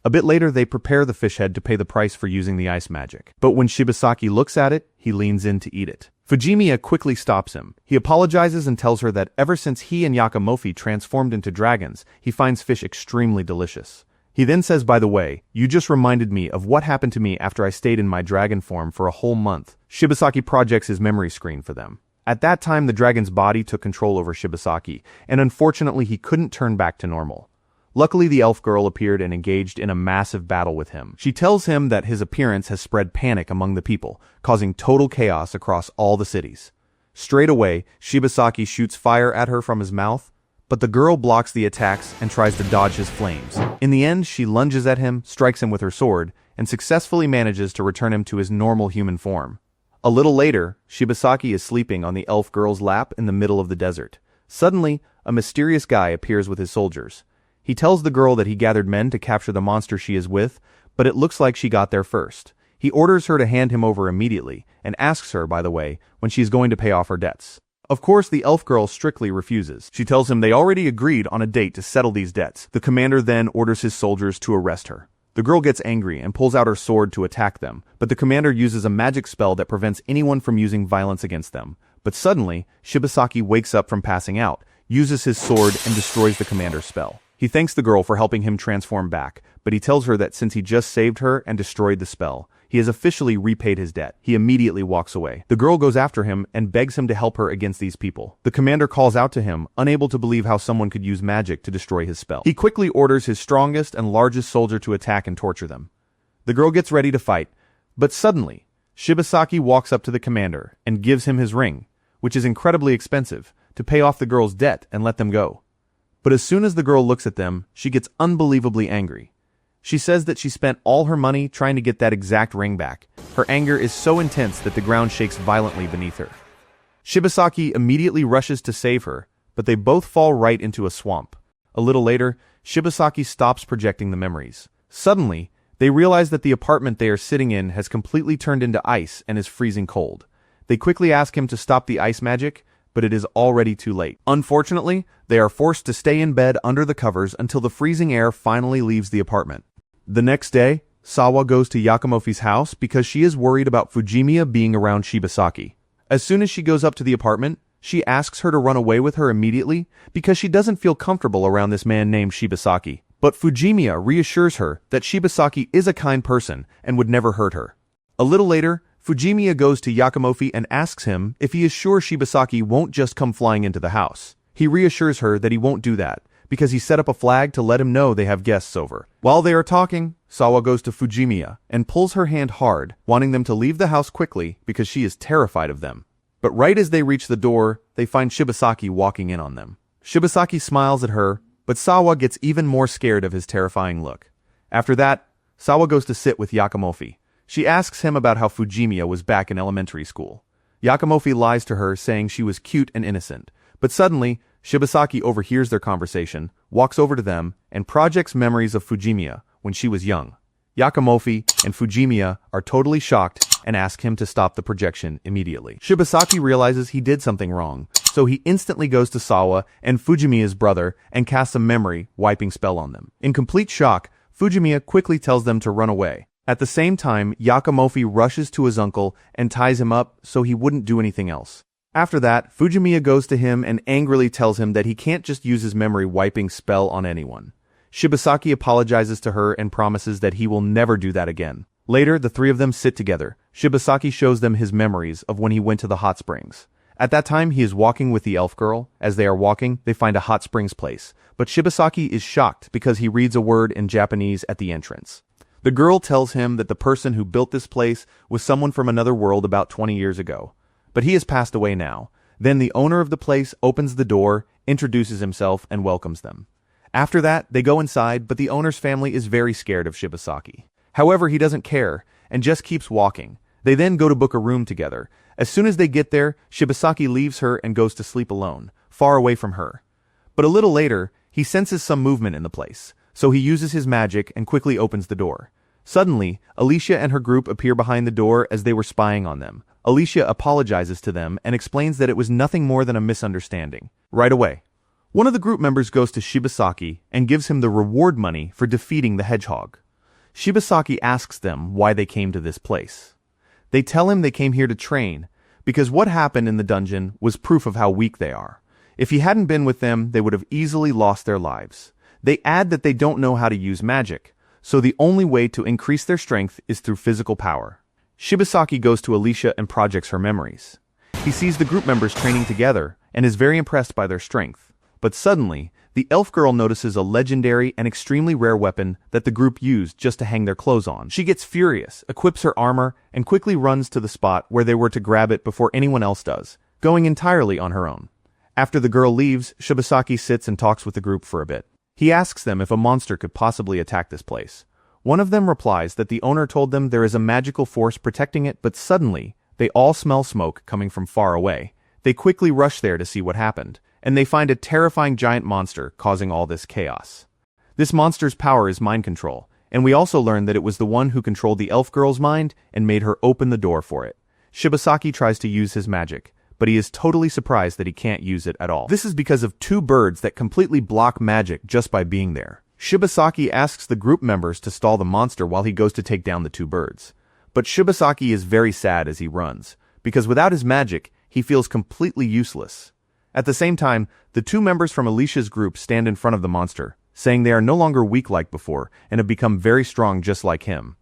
A bit later, they prepare the fish head to pay the price for using the ice magic. But when Shibasaki looks at it, he leans in to eat it. Fujimiya quickly stops him. He apologizes and tells her that ever since he and Yakamofi transformed into dragons, he finds fish extremely delicious. He then says, by the way, you just reminded me of what happened to me after I stayed in my dragon form for a whole month. Shibasaki projects his memory screen for them. At that time, the dragon's body took control over Shibasaki, and unfortunately he couldn't turn back to normal. Luckily, the elf girl appeared and engaged in a massive battle with him. She tells him that his appearance has spread panic among the people, causing total chaos across all the cities. Straight away, Shibasaki shoots fire at her from his mouth, but the girl blocks the attacks and tries to dodge his flames. In the end, she lunges at him, strikes him with her sword, and successfully manages to return him to his normal human form. A little later, Shibasaki is sleeping on the elf girl's lap in the middle of the desert. Suddenly, a mysterious guy appears with his soldiers. He tells the girl that he gathered men to capture the monster she is with, but it looks like she got there first. He orders her to hand him over immediately, and asks her, by the way, when she is going to pay off her debts. Of course, the elf girl strictly refuses. She tells him they already agreed on a date to settle these debts. The commander then orders his soldiers to arrest her. The girl gets angry and pulls out her sword to attack them, but the commander uses a magic spell that prevents anyone from using violence against them. But suddenly, Shibasaki wakes up from passing out, uses his sword, and destroys the commander's spell. He thanks the girl for helping him transform back, but he tells her that since he just saved her and destroyed the spell, he has officially repaid his debt. He immediately walks away. The girl goes after him and begs him to help her against these people. The commander calls out to him, unable to believe how someone could use magic to destroy his spell. He quickly orders his strongest and largest soldier to attack and torture them. The girl gets ready to fight, but suddenly, Shibasaki walks up to the commander and gives him his ring, which is incredibly expensive, to pay off the girl's debt and let them go. But as soon as the girl looks at them, she gets unbelievably angry. She says that she spent all her money trying to get that exact ring back. Her anger is so intense that the ground shakes violently beneath her. Shibasaki immediately rushes to save her, but they both fall right into a swamp. A little later, Shibasaki stops projecting the memories. Suddenly, they realize that the apartment they are sitting in has completely turned into ice and is freezing cold. They quickly ask him to stop the ice magic, but it is already too late. Unfortunately, they are forced to stay in bed under the covers until the freezing air finally leaves the apartment. The next day, Sawa goes to Yakimofi's house because she is worried about Fujimiya being around Shibasaki. As soon as she goes up to the apartment, she asks her to run away with her immediately because she doesn't feel comfortable around this man named Shibasaki. But Fujimiya reassures her that Shibasaki is a kind person and would never hurt her. A little later, Fujimiya goes to Yakimofi and asks him if he is sure Shibasaki won't just come flying into the house. He reassures her that he won't do that, because he set up a flag to let him know they have guests over. While they are talking, Sawa goes to Fujimiya and pulls her hand hard, wanting them to leave the house quickly because she is terrified of them. But right as they reach the door, they find Shibasaki walking in on them. Shibasaki smiles at her, but Sawa gets even more scared of his terrifying look. After that, Sawa goes to sit with Yakimofi. She asks him about how Fujimiya was back in elementary school. Yakimofi lies to her, saying she was cute and innocent. But suddenly, Shibasaki overhears their conversation, walks over to them, and projects memories of Fujimiya when she was young. Yakimofi and Fujimiya are totally shocked and ask him to stop the projection immediately. Shibasaki realizes he did something wrong, so he instantly goes to Sawa and Fujimiya's brother and casts a memory wiping spell on them. In complete shock, Fujimiya quickly tells them to run away. At the same time, Yakimofi rushes to his uncle and ties him up so he wouldn't do anything else. After that, Fujimiya goes to him and angrily tells him that he can't just use his memory wiping spell on anyone. Shibasaki apologizes to her and promises that he will never do that again. Later, the three of them sit together. Shibasaki shows them his memories of when he went to the hot springs. At that time, he is walking with the elf girl. As they are walking, they find a hot springs place. But Shibasaki is shocked because he reads a word in Japanese at the entrance. The girl tells him that the person who built this place was someone from another world about 20 years ago. But he has passed away now. Then the owner of the place opens the door, introduces himself, and welcomes them. After that, they go inside, but the owner's family is very scared of Shibasaki. However, he doesn't care, and just keeps walking. They then go to book a room together. As soon as they get there, Shibasaki leaves her and goes to sleep alone, far away from her. But a little later, he senses some movement in the place, so he uses his magic and quickly opens the door. Suddenly, Alicia and her group appear behind the door as they were spying on them. Alicia apologizes to them and explains that it was nothing more than a misunderstanding. Right away, one of the group members goes to Shibasaki and gives him the reward money for defeating the hedgehog. Shibasaki asks them why they came to this place. They tell him they came here to train, because what happened in the dungeon was proof of how weak they are. If he hadn't been with them, they would have easily lost their lives. They add that they don't know how to use magic, so the only way to increase their strength is through physical power. Shibasaki goes to Alicia and projects her memories. He sees the group members training together and is very impressed by their strength. But suddenly, the elf girl notices a legendary and extremely rare weapon that the group used just to hang their clothes on. She gets furious, equips her armor, and quickly runs to the spot where they were to grab it before anyone else does, going entirely on her own. After the girl leaves, Shibasaki sits and talks with the group for a bit. He asks them if a monster could possibly attack this place. One of them replies that the owner told them there is a magical force protecting it, but suddenly, they all smell smoke coming from far away. They quickly rush there to see what happened, and they find a terrifying giant monster causing all this chaos. This monster's power is mind control, And we also learn that it was the one who controlled the elf girl's mind and made her open the door for it. Shibasaki tries to use his magic, but he is totally surprised that he can't use it at all. This is because of two birds that completely block magic just by being there. Shibasaki asks the group members to stall the monster while he goes to take down the two birds. But Shibasaki is very sad as he runs, because without his magic, he feels completely useless. At the same time, the two members from Alicia's group stand in front of the monster, saying they are no longer weak like before and have become very strong just like him.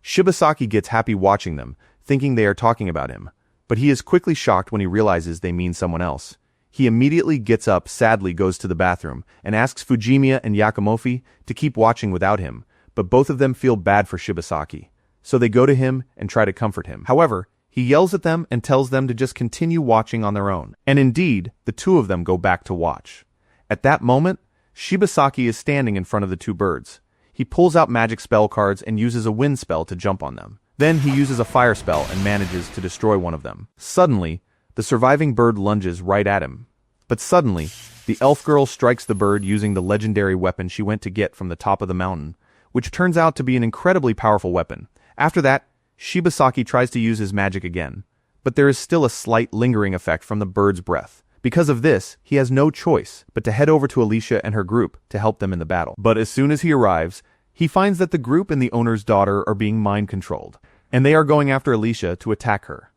Shibasaki gets happy watching them, thinking they are talking about him, but he is quickly shocked when he realizes they mean someone else. He immediately gets up, sadly goes to the bathroom, and asks Fujimiya and Yakimofi to keep watching without him, but both of them feel bad for Shibasaki, so they go to him and try to comfort him. However, he yells at them and tells them to just continue watching on their own, and indeed, the two of them go back to watch. At that moment, Shibasaki is standing in front of the two birds. He pulls out magic spell cards and uses a wind spell to jump on them. Then he uses a fire spell and manages to destroy one of them. Suddenly, the surviving bird lunges right at him. But suddenly, the elf girl strikes the bird using the legendary weapon she went to get from the top of the mountain, which turns out to be an incredibly powerful weapon. After that, Shibasaki tries to use his magic again, but there is still a slight lingering effect from the bird's breath. Because of this, he has no choice but to head over to Alicia and her group to help them in the battle. But as soon as he arrives, he finds that the group and the owner's daughter are being mind-controlled, and they are going after Alicia to attack her.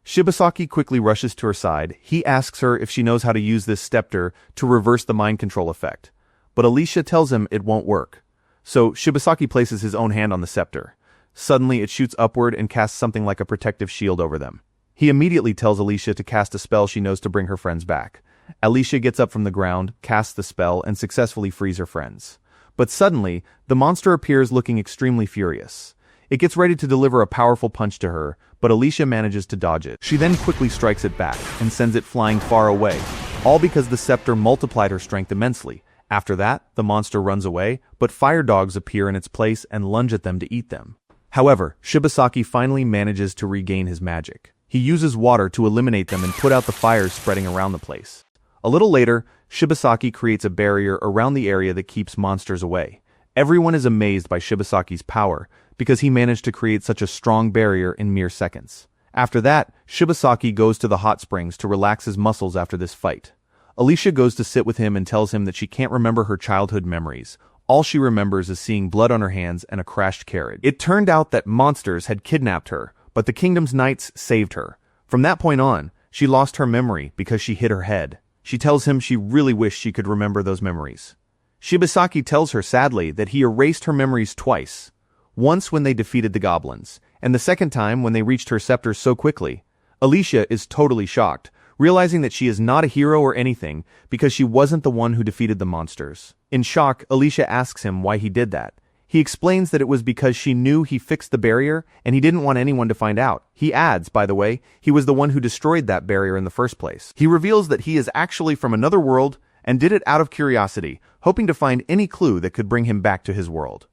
Shibasaki quickly rushes to her side. He asks her if she knows how to use this scepter to reverse the mind control effect, but Alicia tells him it won't work. So Shibasaki places his own hand on the scepter. Suddenly it shoots upward and casts something like a protective shield over them. He immediately tells Alicia to cast a spell she knows to bring her friends back. Alicia gets up from the ground, casts the spell, and successfully frees her friends. But suddenly, the monster appears looking extremely furious. It gets ready to deliver a powerful punch to her, but Alicia manages to dodge it. She then quickly strikes it back and sends it flying far away, all because the scepter multiplied her strength immensely. After that, the monster runs away, but fire dogs appear in its place and lunge at them to eat them. However, Shibasaki finally manages to regain his magic. He uses water to eliminate them and put out the fires spreading around the place. A little later, Shibasaki creates a barrier around the area that keeps monsters away. Everyone is amazed by Shibasaki's power, because he managed to create such a strong barrier in mere seconds. After that, Shibasaki goes to the hot springs to relax his muscles after this fight. Alicia goes to sit with him and tells him that she can't remember her childhood memories. All she remembers is seeing blood on her hands and a crashed carriage. It turned out that monsters had kidnapped her, but the kingdom's knights saved her. From that point on, she lost her memory because she hit her head. She tells him she really wished she could remember those memories. Shibasaki tells her sadly that he erased her memories twice. Once when they defeated the goblins, and the second time when they reached her scepter so quickly. Alicia is totally shocked, realizing that she is not a hero or anything because she wasn't the one who defeated the monsters. In shock, Alicia asks him why he did that. He explains that it was because she knew he fixed the barrier and he didn't want anyone to find out. He adds, by the way, he was the one who destroyed that barrier in the first place. He reveals that he is actually from another world and did it out of curiosity, hoping to find any clue that could bring him back to his world.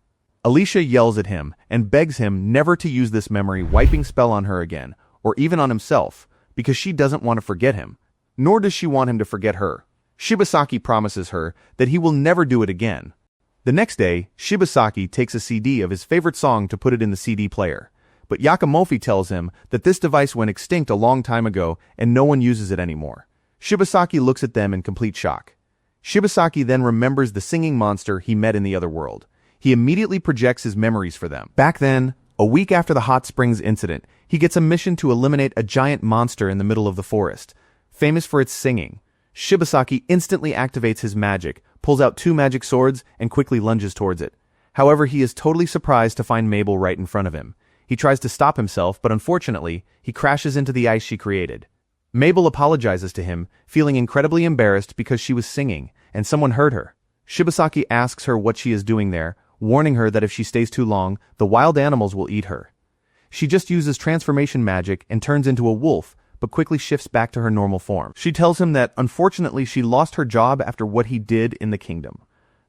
Alicia yells at him and begs him never to use this memory wiping spell on her again, or even on himself, because she doesn't want to forget him, nor does she want him to forget her. Shibasaki promises her that he will never do it again. The next day, Shibasaki takes a CD of his favorite song to put it in the CD player, but Yakimofi tells him that this device went extinct a long time ago and no one uses it anymore. Shibasaki looks at them in complete shock. Shibasaki then remembers the singing monster he met in the other world. He immediately projects his memories for them. Back then, a week after the hot springs incident, he gets a mission to eliminate a giant monster in the middle of the forest, famous for its singing. Shibasaki instantly activates his magic, pulls out two magic swords, and quickly lunges towards it. However, he is totally surprised to find Mabel right in front of him. He tries to stop himself, but unfortunately, he crashes into the ice she created. Mabel apologizes to him, feeling incredibly embarrassed because she was singing, and someone heard her. Shibasaki asks her what she is doing there, warning her that if she stays too long, the wild animals will eat her. She just uses transformation magic and turns into a wolf, but quickly shifts back to her normal form. She tells him that, unfortunately, she lost her job after what he did in the kingdom.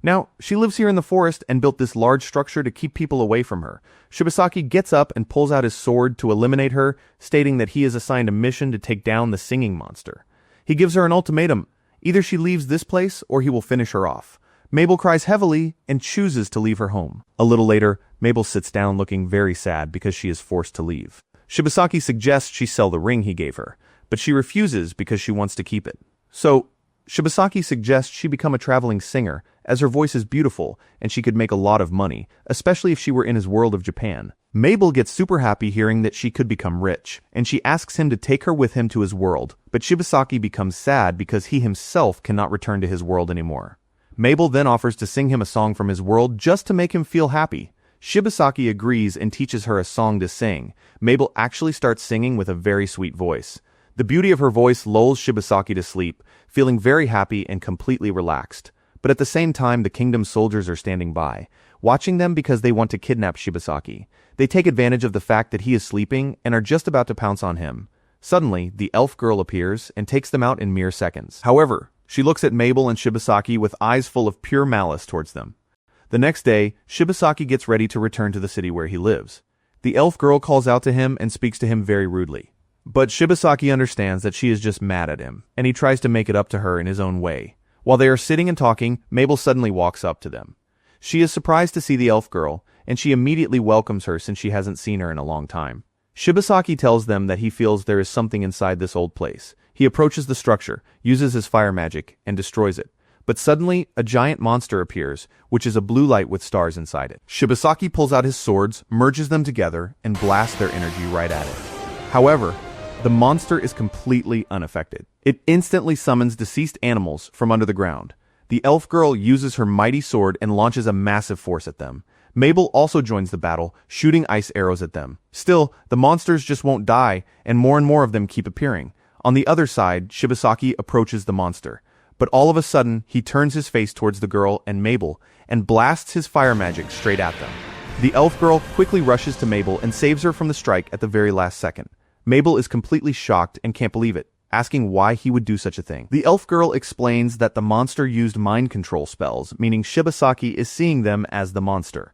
Now, she lives here in the forest and built this large structure to keep people away from her. Shibasaki gets up and pulls out his sword to eliminate her, stating that he is assigned a mission to take down the singing monster. He gives her an ultimatum. Either she leaves this place or he will finish her off. Mabel cries heavily and chooses to leave her home. A little later, Mabel sits down looking very sad because she is forced to leave. Shibasaki suggests she sell the ring he gave her, but she refuses because she wants to keep it. So, Shibasaki suggests she become a traveling singer, as her voice is beautiful and she could make a lot of money, especially if she were in his world of Japan. Mabel gets super happy hearing that she could become rich, and she asks him to take her with him to his world, but Shibasaki becomes sad because he himself cannot return to his world anymore. Mabel then offers to sing him a song from his world just to make him feel happy. Shibasaki agrees and teaches her a song to sing. Mabel actually starts singing with a very sweet voice. The beauty of her voice lulls Shibasaki to sleep, feeling very happy and completely relaxed. But at the same time, the kingdom's soldiers are standing by, watching them because they want to kidnap Shibasaki. They take advantage of the fact that he is sleeping and are just about to pounce on him. Suddenly, the elf girl appears and takes them out in mere seconds. However, she looks at Mabel and Shibasaki with eyes full of pure malice towards them. The next day, Shibasaki gets ready to return to the city where he lives. The elf girl calls out to him and speaks to him very rudely. But Shibasaki understands that she is just mad at him, and he tries to make it up to her in his own way. While they are sitting and talking, Mabel suddenly walks up to them. She is surprised to see the elf girl, and she immediately welcomes her since she hasn't seen her in a long time. Shibasaki tells them that he feels there is something inside this old place. He approaches the structure, uses his fire magic, and destroys it. But suddenly, a giant monster appears, which is a blue light with stars inside it. Shibasaki pulls out his swords, merges them together, and blasts their energy right at it. However, the monster is completely unaffected. It instantly summons deceased animals from under the ground. The elf girl uses her mighty sword and launches a massive force at them. Mabel also joins the battle, shooting ice arrows at them. Still, the monsters just won't die, and more of them keep appearing. On the other side, Shibasaki approaches the monster. But all of a sudden, he turns his face towards the girl and Mabel, and blasts his fire magic straight at them. The elf girl quickly rushes to Mabel and saves her from the strike at the very last second. Mabel is completely shocked and can't believe it, asking why he would do such a thing. The elf girl explains that the monster used mind control spells, meaning Shibasaki is seeing them as the monster.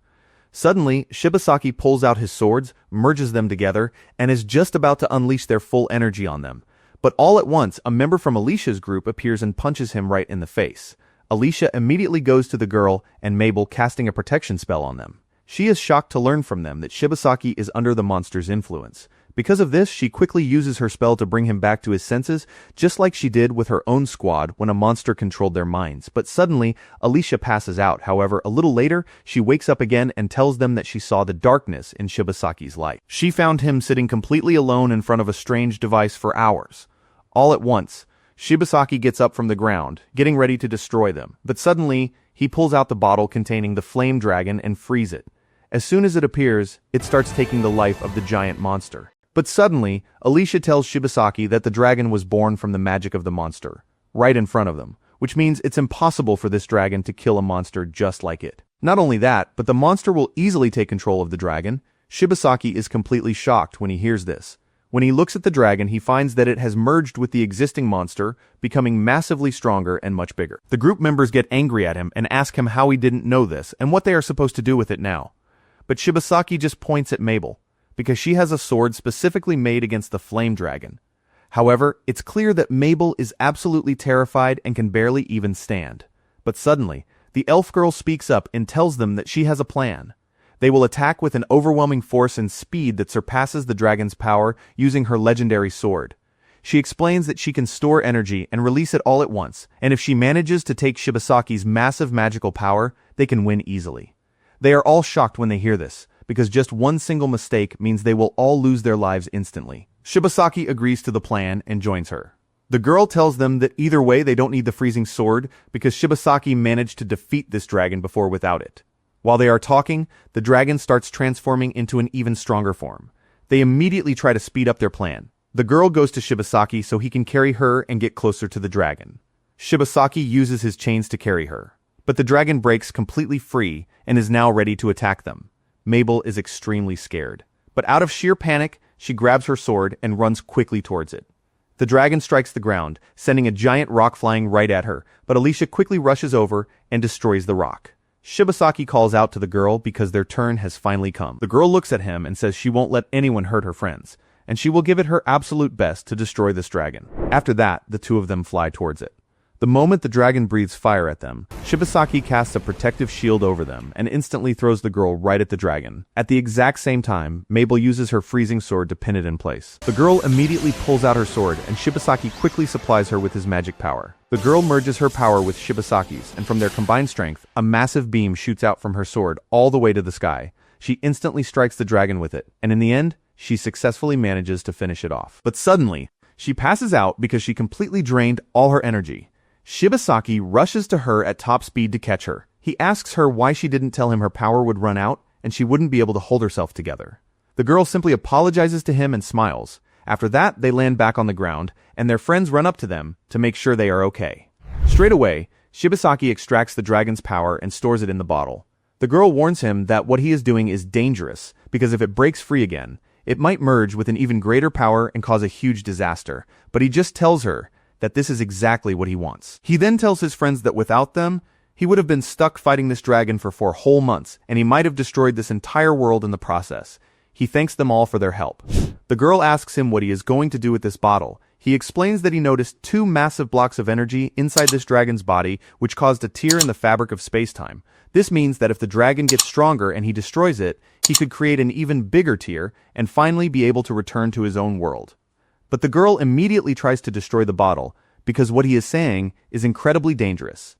Suddenly, Shibasaki pulls out his swords, merges them together, and is just about to unleash their full energy on them. But all at once, a member from Alicia's group appears and punches him right in the face. Alicia immediately goes to the girl and Mabel, casting a protection spell on them. She is shocked to learn from them that Shibasaki is under the monster's influence. Because of this, she quickly uses her spell to bring him back to his senses, just like she did with her own squad when a monster controlled their minds. But suddenly, Alicia passes out. However, a little later, she wakes up again and tells them that she saw the darkness in Shibasaki's light. She found him sitting completely alone in front of a strange device for hours. All at once, Shibasaki gets up from the ground, getting ready to destroy them. But suddenly, he pulls out the bottle containing the flame dragon and frees it. As soon as it appears, it starts taking the life of the giant monster. But suddenly, Alicia tells Shibasaki that the dragon was born from the magic of the monster, right in front of them, which means it's impossible for this dragon to kill a monster just like it. Not only that, but the monster will easily take control of the dragon. Shibasaki is completely shocked when he hears this. When he looks at the dragon, he finds that it has merged with the existing monster, becoming massively stronger and much bigger. The group members get angry at him and ask him how he didn't know this and what they are supposed to do with it now. But Shibasaki just points at Mabel, because she has a sword specifically made against the flame dragon. However, it's clear that Mabel is absolutely terrified and can barely even stand. But suddenly, the elf girl speaks up and tells them that she has a plan. They will attack with an overwhelming force and speed that surpasses the dragon's power using her legendary sword. She explains that she can store energy and release it all at once, and if she manages to take Shibasaki's massive magical power, they can win easily. They are all shocked when they hear this, because just one single mistake means they will all lose their lives instantly. Shibasaki agrees to the plan and joins her. The girl tells them that either way they don't need the freezing sword because Shibasaki managed to defeat this dragon before without it. While they are talking, the dragon starts transforming into an even stronger form. They immediately try to speed up their plan. The girl goes to Shibasaki so he can carry her and get closer to the dragon. Shibasaki uses his chains to carry her, but the dragon breaks completely free and is now ready to attack them. Mabel is extremely scared, but out of sheer panic, she grabs her sword and runs quickly towards it. The dragon strikes the ground, sending a giant rock flying right at her, but Alicia quickly rushes over and destroys the rock. Shibasaki calls out to the girl because their turn has finally come. The girl looks at him and says she won't let anyone hurt her friends, and she will give it her absolute best to destroy this dragon. After that, the two of them fly towards it. The moment the dragon breathes fire at them, Shibasaki casts a protective shield over them and instantly throws the girl right at the dragon. At the exact same time, Mabel uses her freezing sword to pin it in place. The girl immediately pulls out her sword and Shibasaki quickly supplies her with his magic power. The girl merges her power with Shibasaki's, and from their combined strength, a massive beam shoots out from her sword all the way to the sky. She instantly strikes the dragon with it, and in the end, she successfully manages to finish it off. But suddenly, she passes out because she completely drained all her energy. Shibasaki rushes to her at top speed to catch her. He asks her why she didn't tell him her power would run out and she wouldn't be able to hold herself together. The girl simply apologizes to him and smiles. After that, they land back on the ground, and their friends run up to them to make sure they are okay. Straight away, Shibasaki extracts the dragon's power and stores it in the bottle. The girl warns him that what he is doing is dangerous because if it breaks free again, it might merge with an even greater power and cause a huge disaster, but he just tells her that this is exactly what he wants. He then tells his friends that without them, he would have been stuck fighting this dragon for 4 whole months, and he might have destroyed this entire world in the process. He thanks them all for their help. The girl asks him what he is going to do with this bottle. He explains that he noticed 2 massive blocks of energy inside this dragon's body, which caused a tear in the fabric of space-time. This means that if the dragon gets stronger and he destroys it, he could create an even bigger tear and finally be able to return to his own world. But the girl immediately tries to destroy the bottle, because what he is saying is incredibly dangerous.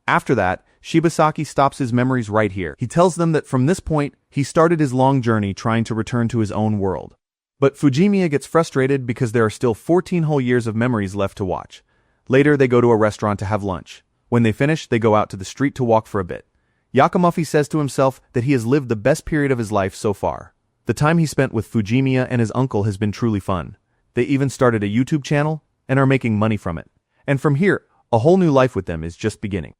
After that, Shibasaki stops his memories right here. He tells them that from this point, he started his long journey trying to return to his own world. But Fujimiya gets frustrated because there are still 14 whole years of memories left to watch. Later, they go to a restaurant to have lunch. When they finish, they go out to the street to walk for a bit. Yakimufi says to himself that he has lived the best period of his life so far. The time he spent with Fujimiya and his uncle has been truly fun. They even started a YouTube channel and are making money from it. And from here, a whole new life with them is just beginning.